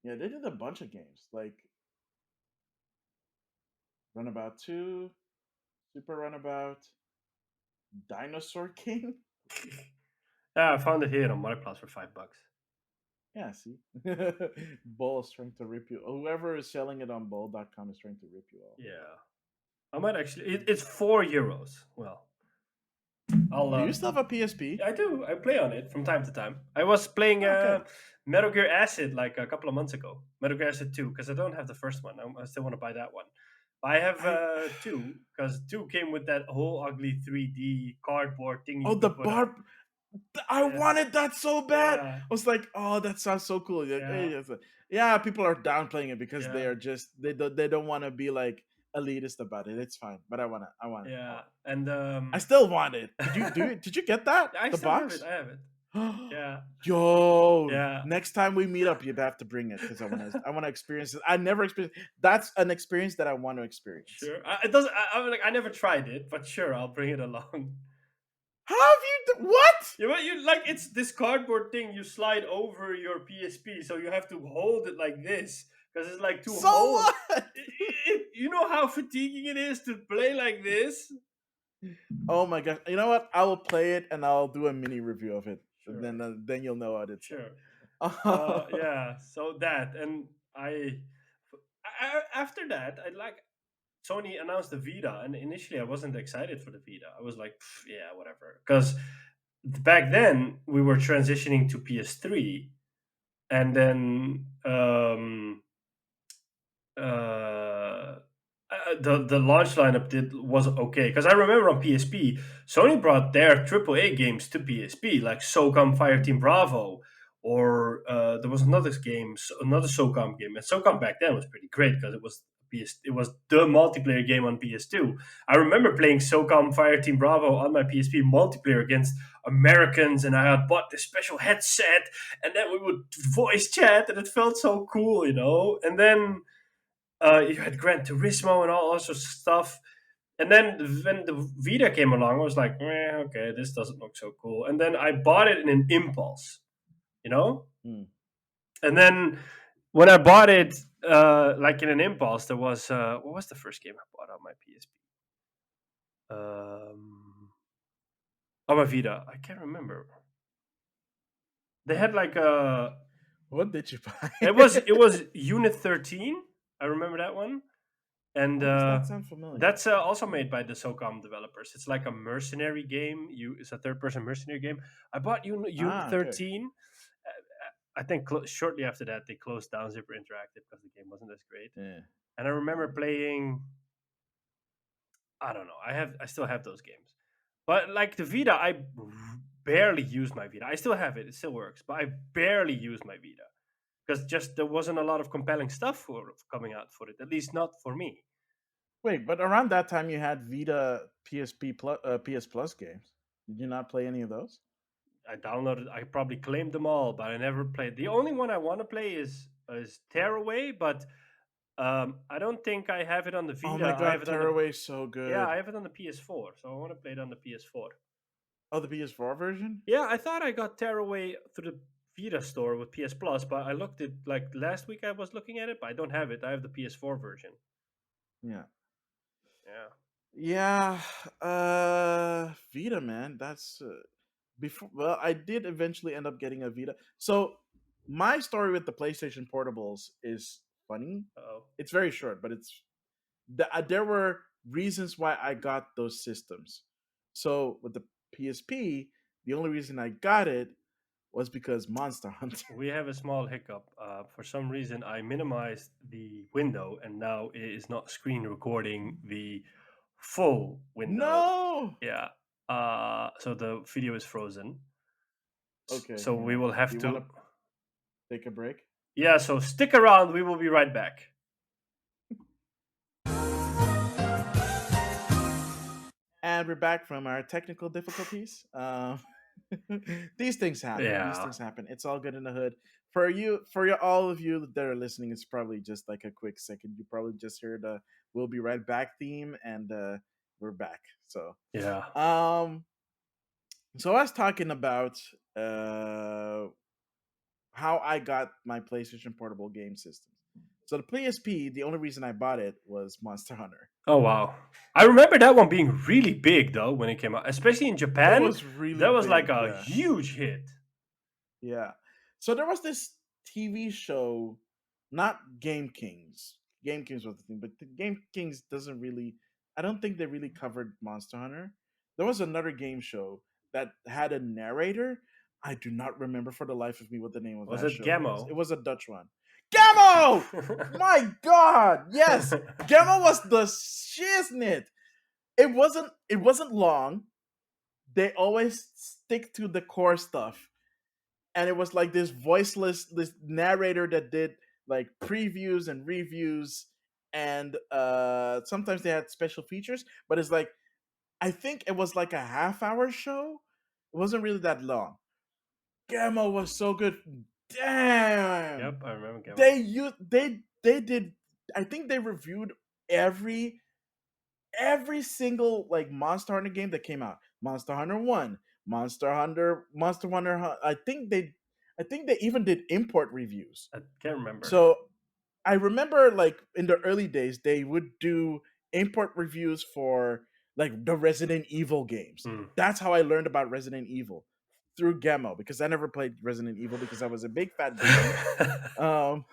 Yeah, they did a bunch of games like Runabout 2, Super Runabout, Dinosaur King. Yeah, I found it here on Marktplaats for $5. Yeah, see? Bull is trying to rip you. Whoever is selling it on bull.com is trying to rip you off. Yeah, I might actually. It's €4. Well, I'll. Do you still have a PSP? I do. I play on it from time to time. I was playing Okay. Metal Gear Acid like a couple of months ago. Metal Gear Acid 2, because I don't have the first one. I still want to buy that one. I have I two, because two came with that whole ugly 3D cardboard thing you Oh, the could put up. barb. I Yeah, wanted that so bad. I yeah, was like, oh, that sounds so cool. Like, hey, yeah, yeah, people are downplaying it because they yeah, are just they don't want to be like elitist about it. It's fine, but I yeah. want it. And I still want it. Did you get that I the still have it. box? I have it. Yeah, Yo, yeah. next time we meet up, you have to bring it because I want to experience it. I never experienced. That's an experience that I want to experience. Sure. It doesn't. I'm like, I never tried it, but sure, I'll bring it along. How have you? What? Yeah, but you like it's this cardboard thing you slide over your PSP, so you have to hold it like this because it's like two So holes. what? You know how fatiguing it is to play like this. Oh my gosh! You know what? I will play it and I'll do a mini review of it. Sure, Then you'll know what it's like. sure. Yeah. So that and after that, I like Sony announced the Vita, and initially I wasn't excited for the Vita. I was like, "Pff, yeah, whatever, because back then we were transitioning to PS3, and then the launch lineup was okay because I remember on PSP, Sony brought their AAA games to PSP like SOCOM Fireteam Bravo, or there was another SOCOM game, and SOCOM back then was pretty great because it was the multiplayer game on PS2. I remember playing SOCOM Fireteam Bravo on my PSP multiplayer against Americans, and I had bought this special headset, and then we would voice chat, and it felt so cool, you know. And then you had Gran Turismo and all sorts of stuff. And then when the Vita came along, I was like, okay, this doesn't look so cool. And then I bought it in an impulse, you know? Hmm. And then when I bought it, like in an impulse, there was, what was the first game I bought on my PSP? On my Vita. I can't remember. They had like a, What did you buy? it was Unit 13. I remember that one. And Why does that sound familiar? that's also made by the SOCOM developers. It's like a mercenary game. It's a third-person mercenary game. I bought Unit Okay. 13. I think shortly after that they closed down Zipper Interactive because the game wasn't as great. Yeah. And I remember playing. I don't know. I still have those games, but like the Vita, I barely use my Vita. I still have it. It still works, but I barely use my Vita because just there wasn't a lot of compelling stuff coming out for it. At least not for me. Wait, but around that time you had Vita PSP plus PS Plus games. Did you not play any of those? I downloaded. I probably claimed them all, but I never played. The only one I want to play is Tearaway, but I don't think I have it on the Oh Vita. my I have god, it on the Tearaway is so Yeah, I good. have it on the PS4, so I want to play it on the PS4. Oh, the PS4 version? Yeah, I thought I got Tearaway through the Vita store with PS Plus, but I looked at like last week. I was looking at it, but I don't have it. I have the PS4 version. Yeah. Yeah. Yeah, Vita, man. That's before. Well, I did eventually end up getting a Vita. So my story with the PlayStation Portables is funny. Oh. It's very short, but there were reasons why I got those systems. So with the PSP, the only reason I got it was because Monster Hunter. We have a small hiccup. For some reason, I minimized the window, and now it is not screen recording the full window. No. Yeah. So the video is frozen. Okay, So we yeah. will have Do you want to. to take a break? Yeah. So stick around. We will be right back. And we're back from our technical difficulties. These things happen. These Yeah. things happen. It's all good in the hood. For all of you that are listening, it's probably just like a quick second. You probably just heard the "We'll be right back" theme, and we're back. Yeah. Um, so I was talking about uh how I got my PlayStation Portable game system. So the PSP, the only reason I bought it was Monster Hunter. Oh wow. I remember that one being really big though when it came out, especially in It Japan. was really That was like big, a yeah. huge hit. Yeah. So there was this TV show, not Game Kings. Game Kings was the thing, but the Game Kings doesn't really. I don't think they really covered Monster Hunter. There was another game show that had a narrator. I do not remember for the life of me what the name of Was that it show was. It Gamo? was a Dutch one. Gammo! My God! Yes, Gammo was the shiznit. It wasn't long. They always stick to the core stuff, and it was like this narrator that did like previews and reviews, and sometimes they had special features, but it's like I think it was like a half-hour show. It wasn't really that long. Gamma was so good. Damn. Yep, I remember Gamo. They did. I think they reviewed every single like Monster Hunter game that came out. Monster Hunter 1, Monster Hunter I think they even did import reviews. I can't remember. So I remember like in the early days they would do import reviews for like the Resident Evil games. Hmm. That's how I learned about Resident Evil, through Gemo, because I never played Resident Evil because I was a big fat baby. Um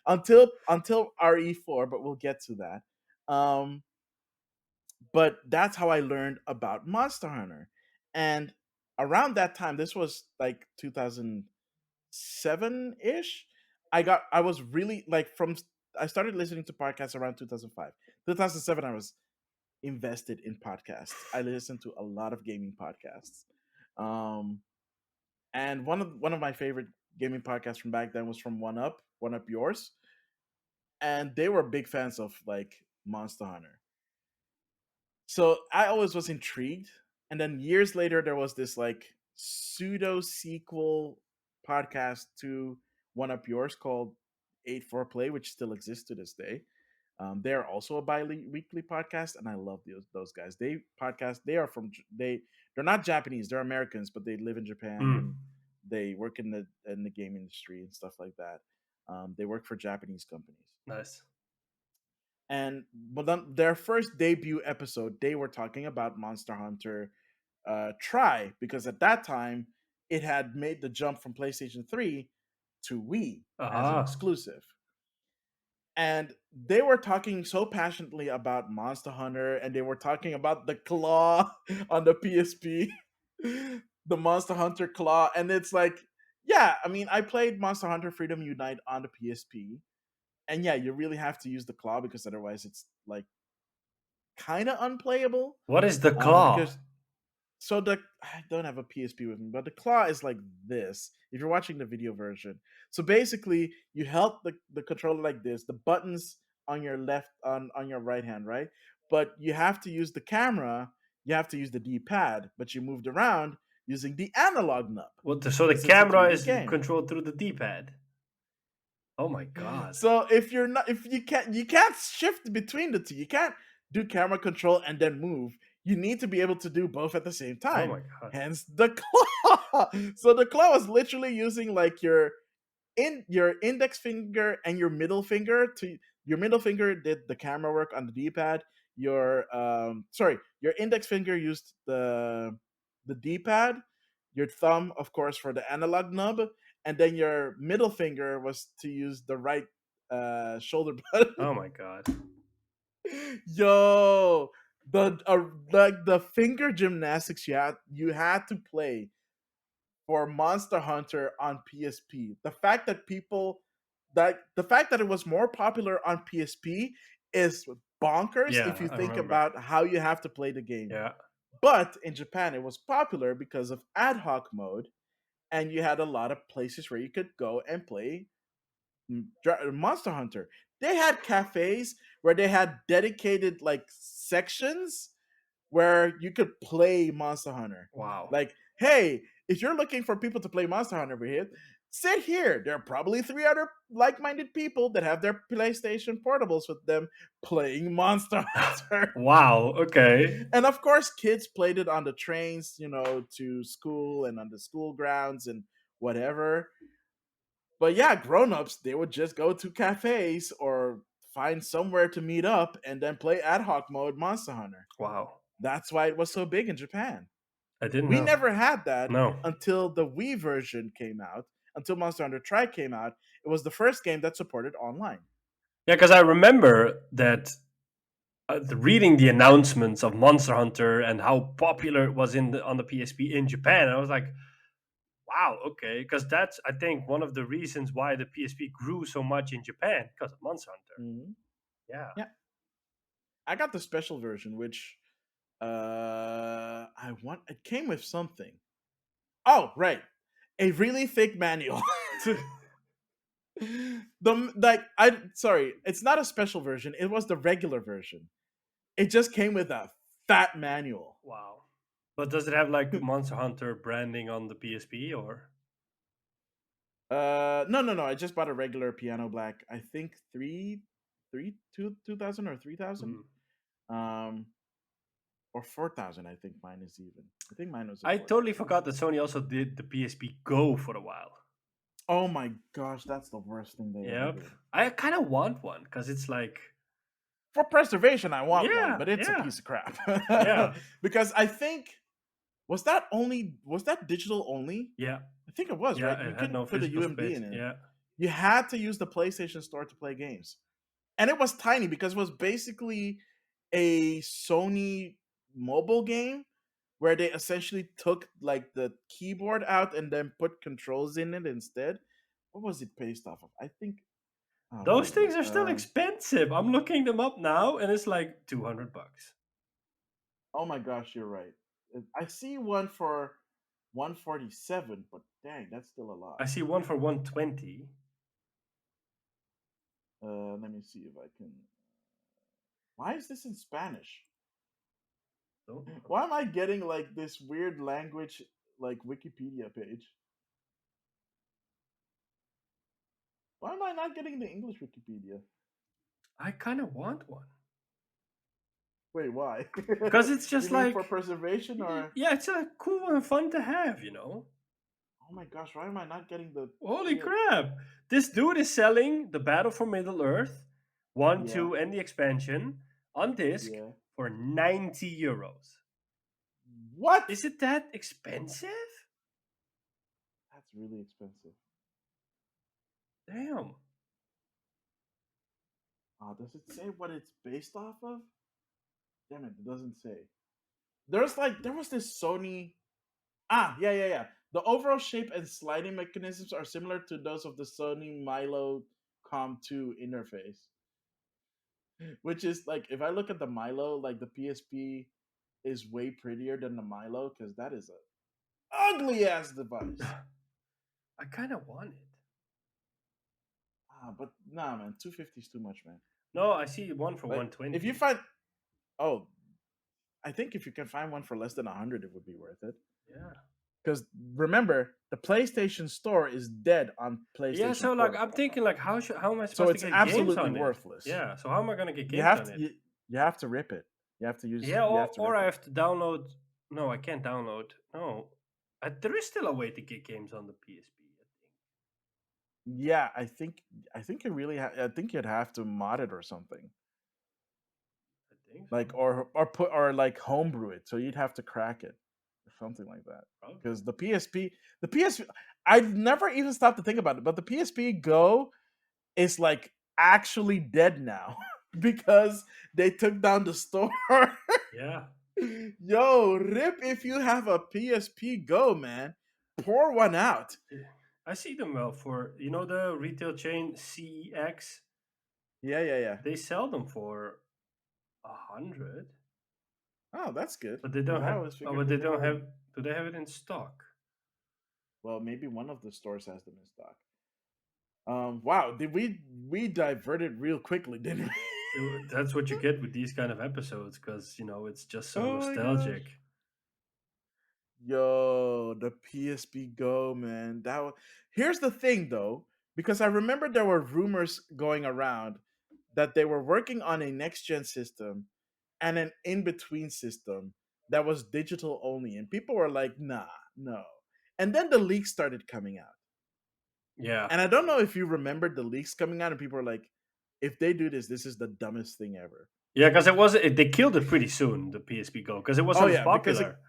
until RE4, but we'll get to that. But that's how I learned about Monster Hunter. And around that time, this was like 2007 ish. I was really like I started listening to podcasts around 2005. 2007, I was invested in podcasts. I listened to a lot of gaming podcasts. Um, and one of my favorite gaming podcasts from back then was from One Up Yours, and they were big fans of like Monster Hunter. So I always was intrigued. And then years later, there was this like pseudo sequel podcast to One Up Yours called 8 for Play, which still exists to this day. They're also a bi-weekly podcast, and I love those guys. They podcast. They are they're not Japanese. They're Americans, but they live in Japan and Hmm. they work in the game industry and stuff like that. They work for Japanese companies. Nice. And but then their first debut episode, they were talking about Monster Hunter Try, because at that time it had made the jump from PlayStation 3 to Wii as an Ah. exclusive. And they were talking so passionately about Monster Hunter, and they were talking about the claw on the PSP, the Monster Hunter claw. And it's like, yeah, I mean, I played Monster Hunter Freedom Unite on the PSP, and yeah, you really have to use the claw because otherwise it's like kind of unplayable. What is the claw? Because so the I don't have a PSP with me, but the claw is like this. If you're watching the video version, so basically you held the controller like this, the buttons on your left on your right hand, right? But you have to use the camera. You have to use the D-pad, but you moved around using the analog nub So the because it's a camera 3D is game. controlled through the D-pad. Oh my god. So if you can't shift between the two. You can't do camera control and then move. You need to be able to do both at the same Oh time. my god. Hence the claw. So the claw was literally using like your index finger and your middle finger to your middle finger did the camera work on the D-pad. Your index finger used the D-pad, your thumb of course for the analog nub, and then your middle finger was to use the right shoulder button. Oh my god. Yo, like the finger gymnastics you had to play for Monster Hunter on PSP. The fact that it was more popular on PSP is bonkers if Yeah, you I think remember. about how you have to play the game. Yeah. But in Japan, it was popular because of ad hoc mode, and you had a lot of places where you could go and play Monster Hunter. They had cafes where they had dedicated like sections where you could play Monster Hunter. Wow. Like, hey, if you're looking for people to play Monster Hunter over here, sit here. There are probably three other like-minded people that have their PlayStation portables with them playing Monster Hunter. Wow. Okay. And of course, kids played it on the trains, to school and on the school grounds and whatever. But yeah, grown-ups, they would just go to cafes or find somewhere to meet up and then play ad hoc mode Monster Hunter. Wow. That's why it was so big in Japan. I didn't We know. never had that No. until the Wii version came out, until Monster Hunter Tri came out. It was the first game that supported online. Yeah, because I remember that reading the announcements of Monster Hunter and how popular it was on the PSP in Japan. I was like, wow, okay, because that's I think one of the reasons why the PSP grew so much in Japan because of Monster Hunter. Mhm. Yeah. Yeah, I got the special version, which it came with something. Oh, right, a really thick manual. It's not a special version. It was the regular version. It just came with a fat manual. Wow. But does it have like Monster Hunter branding on the PSP or? No. I just bought a regular piano black. I think 2000 or 3000. Hmm. Um, or 4000. I think mine is even. I think mine was a I totally 4000. forgot that Sony also did the PSP Go for a while. Oh my gosh, that's the worst thing they ever Yep. did. I kind of want one because it's like, For preservation, I want one, yeah, but it's a yeah, piece of crap. yeah, Because I think was that digital only? yeah, I think it was, right? yeah. You It had couldn't no put a physical UMD space. in it. Yeah. You had to use the PlayStation Store to play games. And it was tiny because it was basically a Sony mobile game where they essentially took like the keyboard out and then put controls in it instead. What was it based off of? I think. Oh, wait a Those things minute. are still expensive. I'm looking them up now, and it's like $200. Oh my gosh, you're right. I see one for 147, but dang, that's still a lot. I see one for 120. Let me see if I can. Why is this in Spanish? So, Why am I getting like this weird language like Wikipedia page? Why am I not getting the English Wikipedia? I kind of want one Wait, why? because it's You just mean for like, preservation or? yeah, it's cool and fun to have. Oh my gosh, why am I not getting the Holy real? crap! This dude is selling the Battle for Middle Earth 1, Yeah, 2, and the expansion on disc yeah. for €90. What? Is it that expensive? That's really expensive. Damn. Does it say what it's based off of? Damn it, it doesn't say. There was this Sony. Yeah. The overall shape and sliding mechanisms are similar to those of the Sony Milo Com 2 interface. Which is like, if I look at the Milo, like the PSP is way prettier than the Milo because that is a ugly ass device. I kind of want it. But nah, man, 250 is too much, man. No, I see one for Like, 120. if you find, oh, I think if you can find one for less than 100, it would be worth it. Yeah. Because remember, the PlayStation Store is dead on PlayStation Yeah, so like Portable. I'm thinking like how am I So supposed to it's get games absolutely on it? worthless. Yeah, so how am I gonna get You games have on to it? you have to rip it. You have to use. Yeah, You have to or rip I it. have to download. No, I can't download. No, there is still a way to get games on the PSP. I think. Yeah, I think you really. I think you'd have to mod it or something. I think so. Like or like homebrew it. So you'd have to crack it or something like that. Probably. Because the PSP, I've never even stopped to think about it, but the PSP Go is like actually dead now because they took down the store. Yeah. Yo, rip if you have a PSP Go, man. Pour one out. Yeah. I see them well for the retail chain CEX. Yeah. They sell them for 100, Oh, that's good. but they 'Cause don't I have. always Oh, figured but they they don't never. have. Do they have it in stock? Well, maybe one of the stores has them in stock. Wow, did we diverted real quickly, didn't we? That's what you get with these kind of episodes because it's just so Oh my gosh. nostalgic. Yo, the PSP Go, man. Here's the thing though, because I remember there were rumors going around that they were working on a next gen system and an in between system that was digital only, and people were like, "Nah, no." And then the leaks started coming out, Yeah, and I don't know if you remembered the leaks coming out, and people were like, "If they do this, this is the dumbest thing ever." yeah, because they killed it pretty soon, the PSP Go, because it Oh wasn't as yeah, because popular.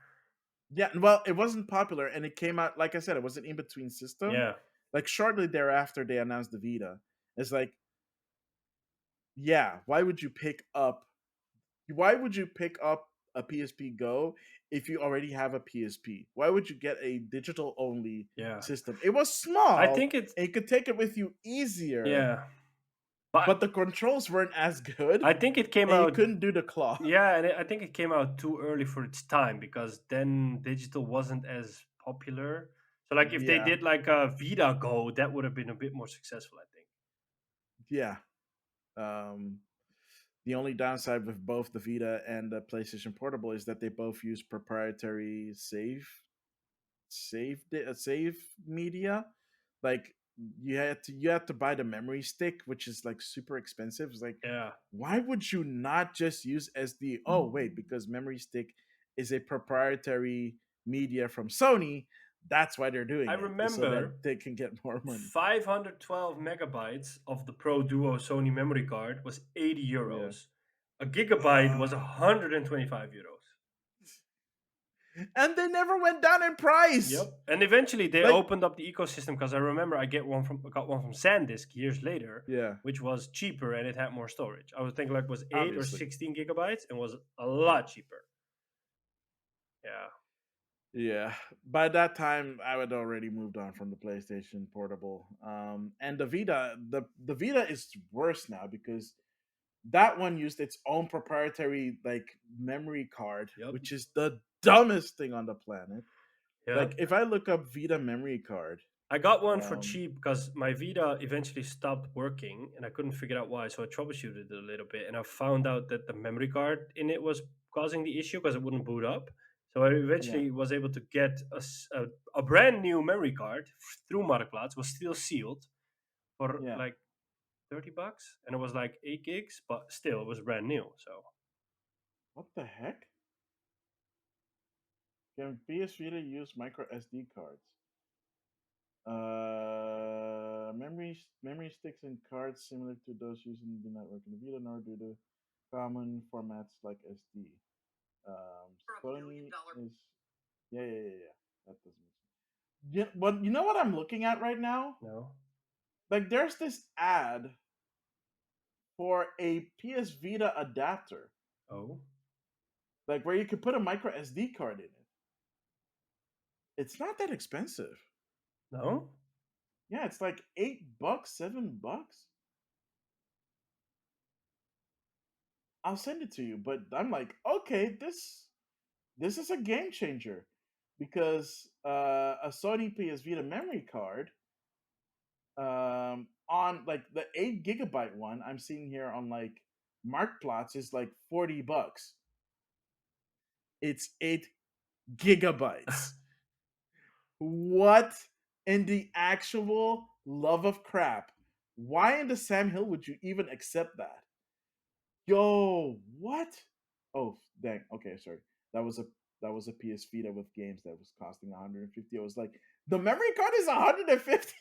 yeah, well, it wasn't popular, and it came out like I said, it was an in between system. Yeah, Like shortly thereafter, they announced the Vita. It's like, yeah, why would you pick up? Why would you pick up a PSP Go if you already have a PSP? Why would you get a digital only yeah. system? It was I small think it's and you could take it with you easier, yeah, but but the controls weren't as good, I think it came and you out. couldn't do the claw. Yeah, and I think it came out too early for its time because then digital wasn't as popular. So like if they Yeah, did like a Vita Go, that would have been a bit more successful, I think. yeah. Um, the only downside with both the Vita and the PlayStation Portable is that they both use proprietary save media. Like you had to buy the memory stick, which is like super expensive. It's like, Yeah. why would you not just use SD? Oh wait, because memory stick is a proprietary media from Sony. That's why they're I doing it, is so that remember they can get more money. 512 megabytes of the Pro Duo Sony memory card was 80 Yeah. euros. A gigabyte was 125 euros. And they never went down in price. Yep. And eventually they Like, opened up the ecosystem because I remember I got one from SanDisk years later, yeah, which was cheaper and it had more storage. I was thinking like it was 8 or obviously. 16 gigabytes and was a lot cheaper. Yeah. Yeah, by that time I had already moved on from the PlayStation Portable. And the Vita is worse now because that one used its own proprietary like memory card, Yep. which is the dumbest thing on the planet. Yeah. Like if I look up Vita memory card, I got one for um, cheap because my Vita eventually stopped working and I couldn't figure out why. So I troubleshooted it a little bit and I found out that the memory card in it was causing the issue because it wouldn't boot up. So I yeah, eventually was able to get a brand new memory card through Marktplaats, was still sealed for yeah. like 30 bucks. And it was like 8 gigs, but still it was brand new. So What the heck? Can PS Vita use micro SD cards? Memory sticks and cards similar to those used in the network in the Vita, nor do the common formats like SD. Sony is yeah. That doesn't make sense. Yeah, but you know what I'm looking at right now? no. Like, there's this ad for a PS Vita adapter, Oh, like where you could put a micro SD card in it. It's not that expensive. no? Yeah, it's like $8, $7. I'll send it to you, but I'm like, okay, this is a game changer because a Sony PS Vita memory card on like the 8 gigabyte one I'm seeing here on like Marktplatz is like $40. It's 8 gigabytes. What in the actual love of crap? Why in the Sam Hill would you even accept that? Yo, what? Oh, dang. Okay, sorry. That was a that was a PS Vita with games that was costing 150. I was like, the memory card is 150.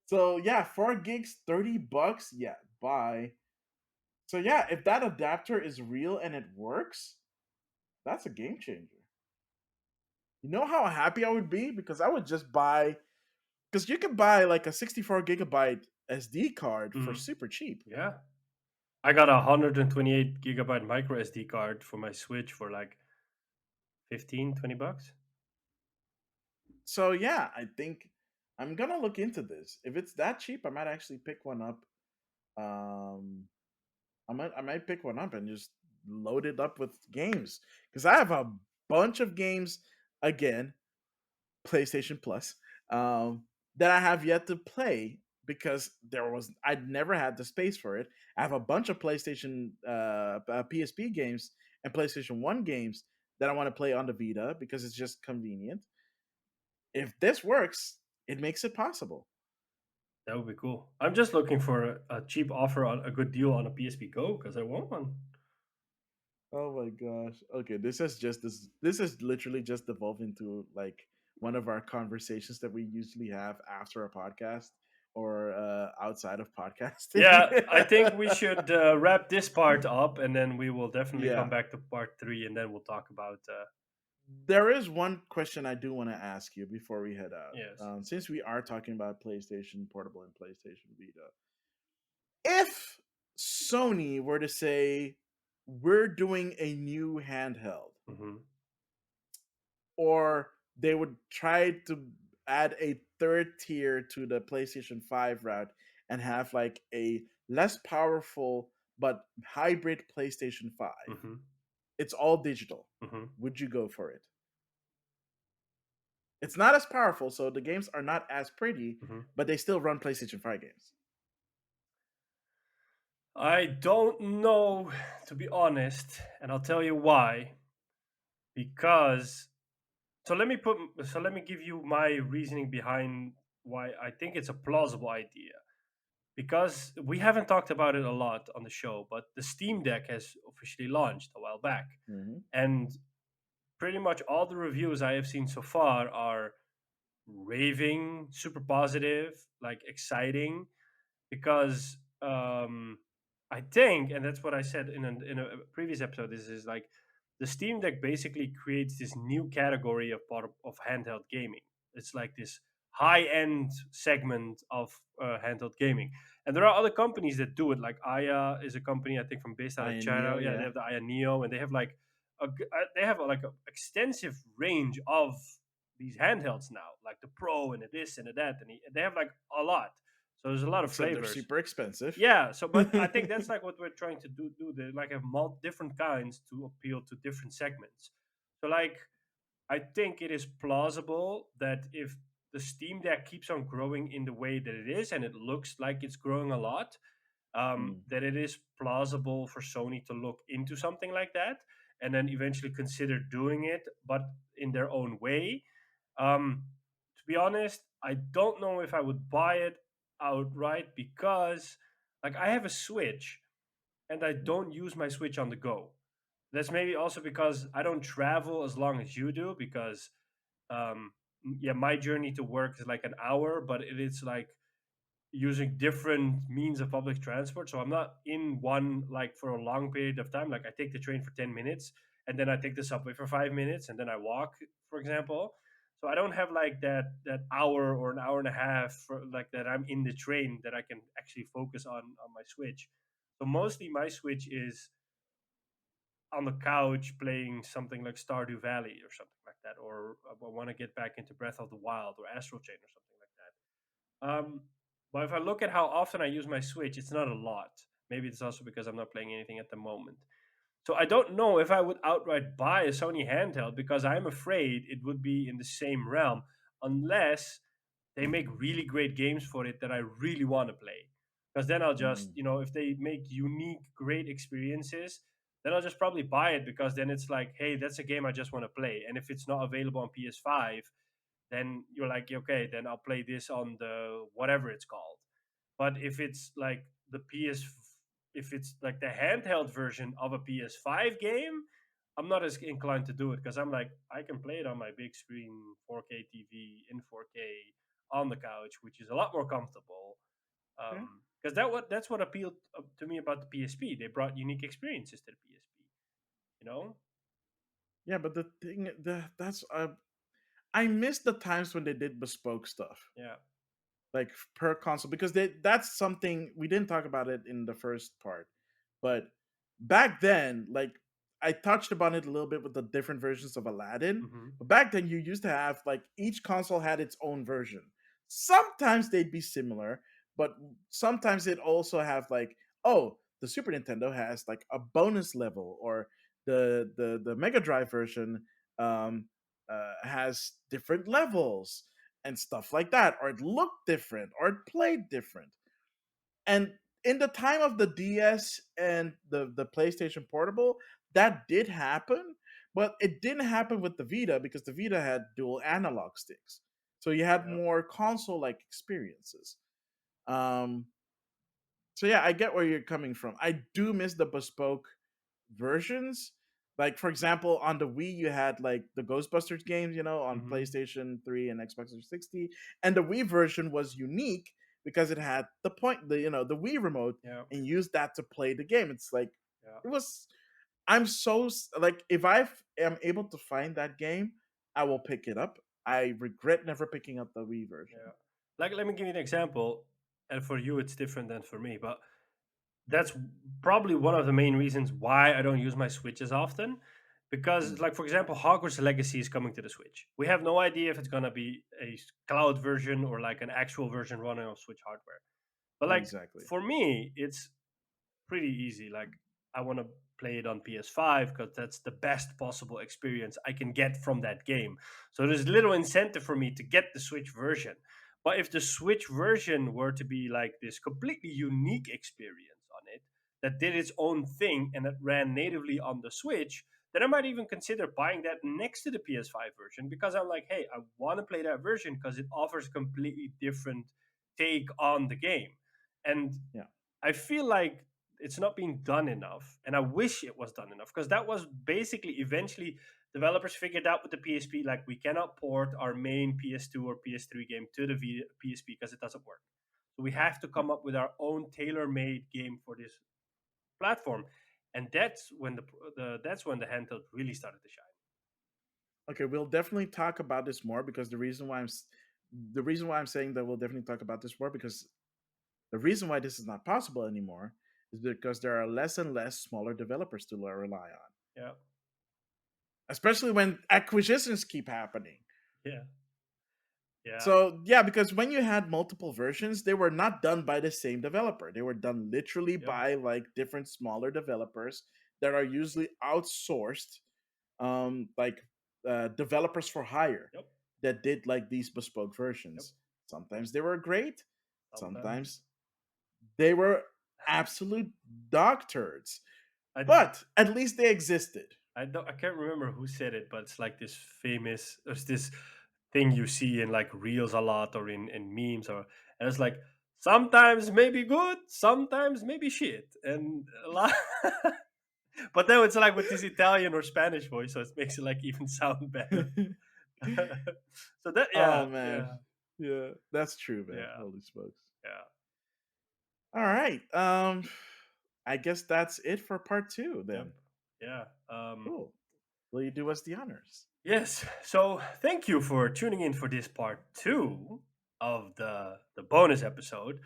So yeah, 4 gigs, $30. Yeah, bye. So yeah, if that adapter is real and it works, that's a game changer. You know how happy I would be? Because I would just buy, because you can buy like a 64 gigabyte SD card for Mhm. super cheap. Yeah. I got a 128 gigabyte micro SD card for my Switch for like 15, 20 bucks. So yeah, I think I'm gonna look into this. If it's that cheap, I might actually pick one up. Um, I might pick one up and just load it up with games because I have a bunch of games again, PlayStation Plus, that I have yet to play because I'd never had the space for it. I have a bunch of PlayStation PSP games and PlayStation 1 games that I want to play on the Vita because it's just convenient. If this works, it makes it possible. That would be cool. I'm just looking for a cheap offer on a good deal on a PSP Go because I want one. Oh my gosh. Okay, this has literally just evolved into like one of our conversations that we usually have after a podcast or outside of podcasting. Yeah, I think we should wrap this part up, and then we will definitely come Yeah. back to part three, and then we'll talk about. There is one question I do want to ask you before we head out. Yes. Since we are talking about PlayStation Portable and PlayStation Vita, if Sony were to say we're doing a new handheld, Hmm. or they would try to add a third tier to the PlayStation 5 route and have like a less powerful but hybrid PlayStation 5. Hmm. It's all digital. Hmm. Would you go for it? It's not as powerful, so the games are not as pretty, Hmm. but they still run PlayStation 5 games. I don't know, to be honest, and I'll tell you why. Because let me give you my reasoning behind why I think it's a plausible idea. Because we haven't talked about it a lot on the show, but the Steam Deck has officially launched a while back, Mm-hmm. and pretty much all the reviews I have seen so far are raving, super positive, like exciting, because I think, and that's what I said in a previous episode. This is like the Steam Deck basically creates this new category of part of handheld gaming. It's like this high end segment of handheld gaming, and there are other companies that do it. Like Aya is a company I think from based out of I China. Neo, Yeah, they yeah. have the Aya Neo, and they have like they have like an extensive range of these handhelds now, like the Pro and the this and the that, and they have like a lot. So there's a lot of Except they're flavors. super expensive. Yeah. So, but I think that's like what we're trying to do. They like have different kinds to appeal to different segments. So, like, I think it is plausible that if the Steam Deck keeps on growing in the way that it is, and it looks like it's growing a lot, Mm, that it is plausible for Sony to look into something like that and then eventually consider doing it, but in their own way. To be honest, I don't know if I would buy it outright because, like, I have a Switch and I mm, don't use my Switch on the go. That's maybe also because I don't travel as long as you do because, um, yeah, my journey to work is like an hour, but it is like using different means of public transport. So I'm not in one like for a long period of time. Like I take the train for 10 minutes and then I take the subway for 5 minutes and then I walk, for example. So I don't have like that hour or an hour and a half for, like that I'm in the train that I can actually focus on my Switch. So mostly my Switch is on the couch playing something like Stardew Valley or something like that, or I want to get back into Breath of the Wild or Astral Chain or something like that. But if I look at how often I use my Switch, it's not a lot. Maybe it's also because I'm not playing anything at the moment. So I don't know if I would outright buy a Sony handheld because I'm afraid it would be in the same realm unless they make really great games for it that I really want to play. Because then I'll just, mm. if they make unique, great experiences, then I'll just probably buy it because then it's like, hey, that's a game I just want to play. And if it's not available on PS5, then you're like, okay, then I'll play this on the whatever it's called. But if it's like if it's like the handheld version of a PS5 game, I'm not as inclined to do it because I'm like, I can play it on my big screen 4K TV in 4K on the couch, which is a lot more comfortable. Okay. Because that's what appealed to me about the PSP. They brought unique experiences to the PSP. You know? Yeah, but the thing that's I miss the times when they did bespoke stuff. Yeah. Like per console, because that's something we didn't talk about it in the first part, but back then, like, I touched upon it a little bit with the different versions of Aladdin, Hmm. but back then you used to have like each console had its own version. Sometimes they'd be similar, but sometimes it also have like, oh, the Super Nintendo has like a bonus level, or the Mega Drive version um has different levels. and stuff like that, or it looked different, or it played different. And in the time of the DS and the PlayStation Portable, that did happen, but it didn't happen with the Vita because the Vita had dual analog sticks, so you had Yeah. more console-like experiences. Um, so yeah, I get where you're coming from. I do miss the bespoke versions. Like for example, on the Wii, you had like the Ghostbusters games, on Hmm. PlayStation 3 and Xbox 360, and the Wii version was unique because it had the Wii remote, Yeah. and used that to play the game. It's like Yeah. it was. I'm like if am able to find that game, I will pick it up. I regret never picking up the Wii version. Yeah. Like, let me give you an example. And for you, it's different than for me. But that's probably one of the main reasons why I don't use my Switch as often. Because, Mm, like, for example, Hogwarts Legacy is coming to the Switch. We have no idea if it's going to be a cloud version or like an actual version running on Switch hardware. But, like, exactly. for me, it's pretty easy. Like, I want to play it on PS5 because that's the best possible experience I can get from that game. So there's little incentive for me to get the Switch version. But if the Switch version were to be like this completely unique experience on it that did its own thing and that ran natively on the Switch, then I might even consider buying that next to the PS5 version because I'm like, hey, I want to play that version because it offers a completely different take on the game. And Yeah. I feel like it's not being done enough, and I wish it was done enough because that was basically eventually developers figured out with the PSP like we cannot port our main PS2 or PS3 game to the PSP because it doesn't work. So we have to Yeah. come up with our own tailor-made game for this platform, and that's when the handheld really started to shine. Okay, we'll definitely talk about this more because the reason why I'm saying that we'll definitely talk about this more because the reason why this is not possible anymore is because there are less and less smaller developers to rely on, Yeah, especially when acquisitions keep happening. yeah, yeah. So yeah, because when you had multiple versions, they were not done by the same developer. They were done literally Yep, by like different smaller developers that are usually outsourced, like developers for hire yep, that did like these bespoke yep. versions. Sometimes they were great, Sometimes sometimes they were absolute dog turds, I but at least they existed. I can't remember who said it, but it's like this famous. There's this thing you see in like reels a lot or in memes and it's like sometimes maybe good, sometimes maybe shit, and a lot. But then it's like with this Italian or Spanish voice, so it makes it like even sound better. So that Oh yeah, man, yeah, yeah, that's true, man. yeah, Holy smokes! yeah, All right, I guess that's it for part two. yep, Then yeah. cool. Will you do us the honors? Yes. So thank you for tuning in for this part two of the bonus episode.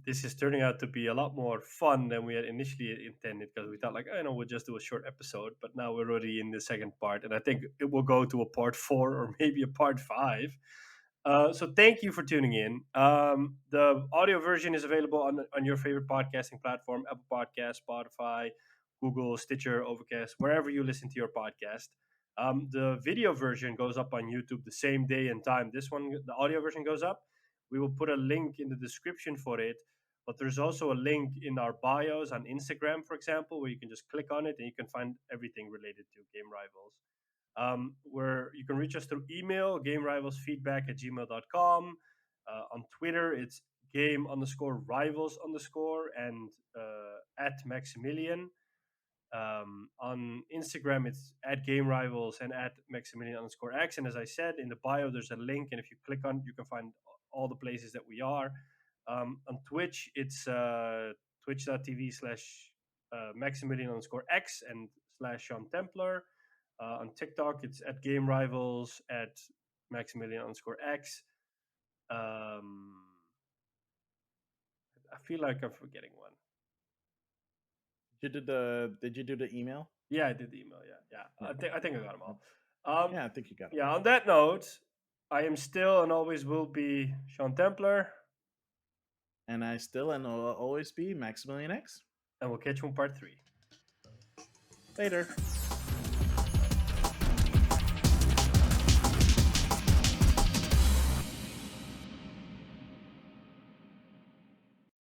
This is turning out to be a lot more fun than we had initially intended because we thought like, I know we'll just do a short episode, but now we're already in the second part, and I think it will go to a part four or maybe a part five. So thank you for tuning in. The audio version is available on your favorite podcasting platform: Apple Podcast, Spotify, Google, Stitcher, Overcast, wherever you listen to your podcast. The video version goes up on YouTube the same day and time. This one, the audio version goes up. We will put a link in the description for it. But there's also a link in our bios on Instagram, for example, where you can just click on it and you can find everything related to Game Rivals. Where you can reach us through email, gamerivalsfeedback@gmail.com. On Twitter, it's game underscore rivals underscore and at Maximilian. On Instagram, it's at Game Rivals and at Maximilian underscore X. And as I said, in the bio, there's a link. And if you click on it, you can find all the places that we are. On Twitch, it's twitch.tv/, Maximilian underscore X and /Sean Templar. On TikTok, it's at Game Rivals at Maximilian underscore X. Um, I feel like I'm forgetting one. Did you do the email? Yeah, I did the email. Yeah, yeah. Yeah. I think I got them Yeah. all. Um, Yeah, I think you got them yeah. all. On that note, I am still and always will be Sean Templar, And I still and will always be Maximilian X. and we'll catch you in part three. Later.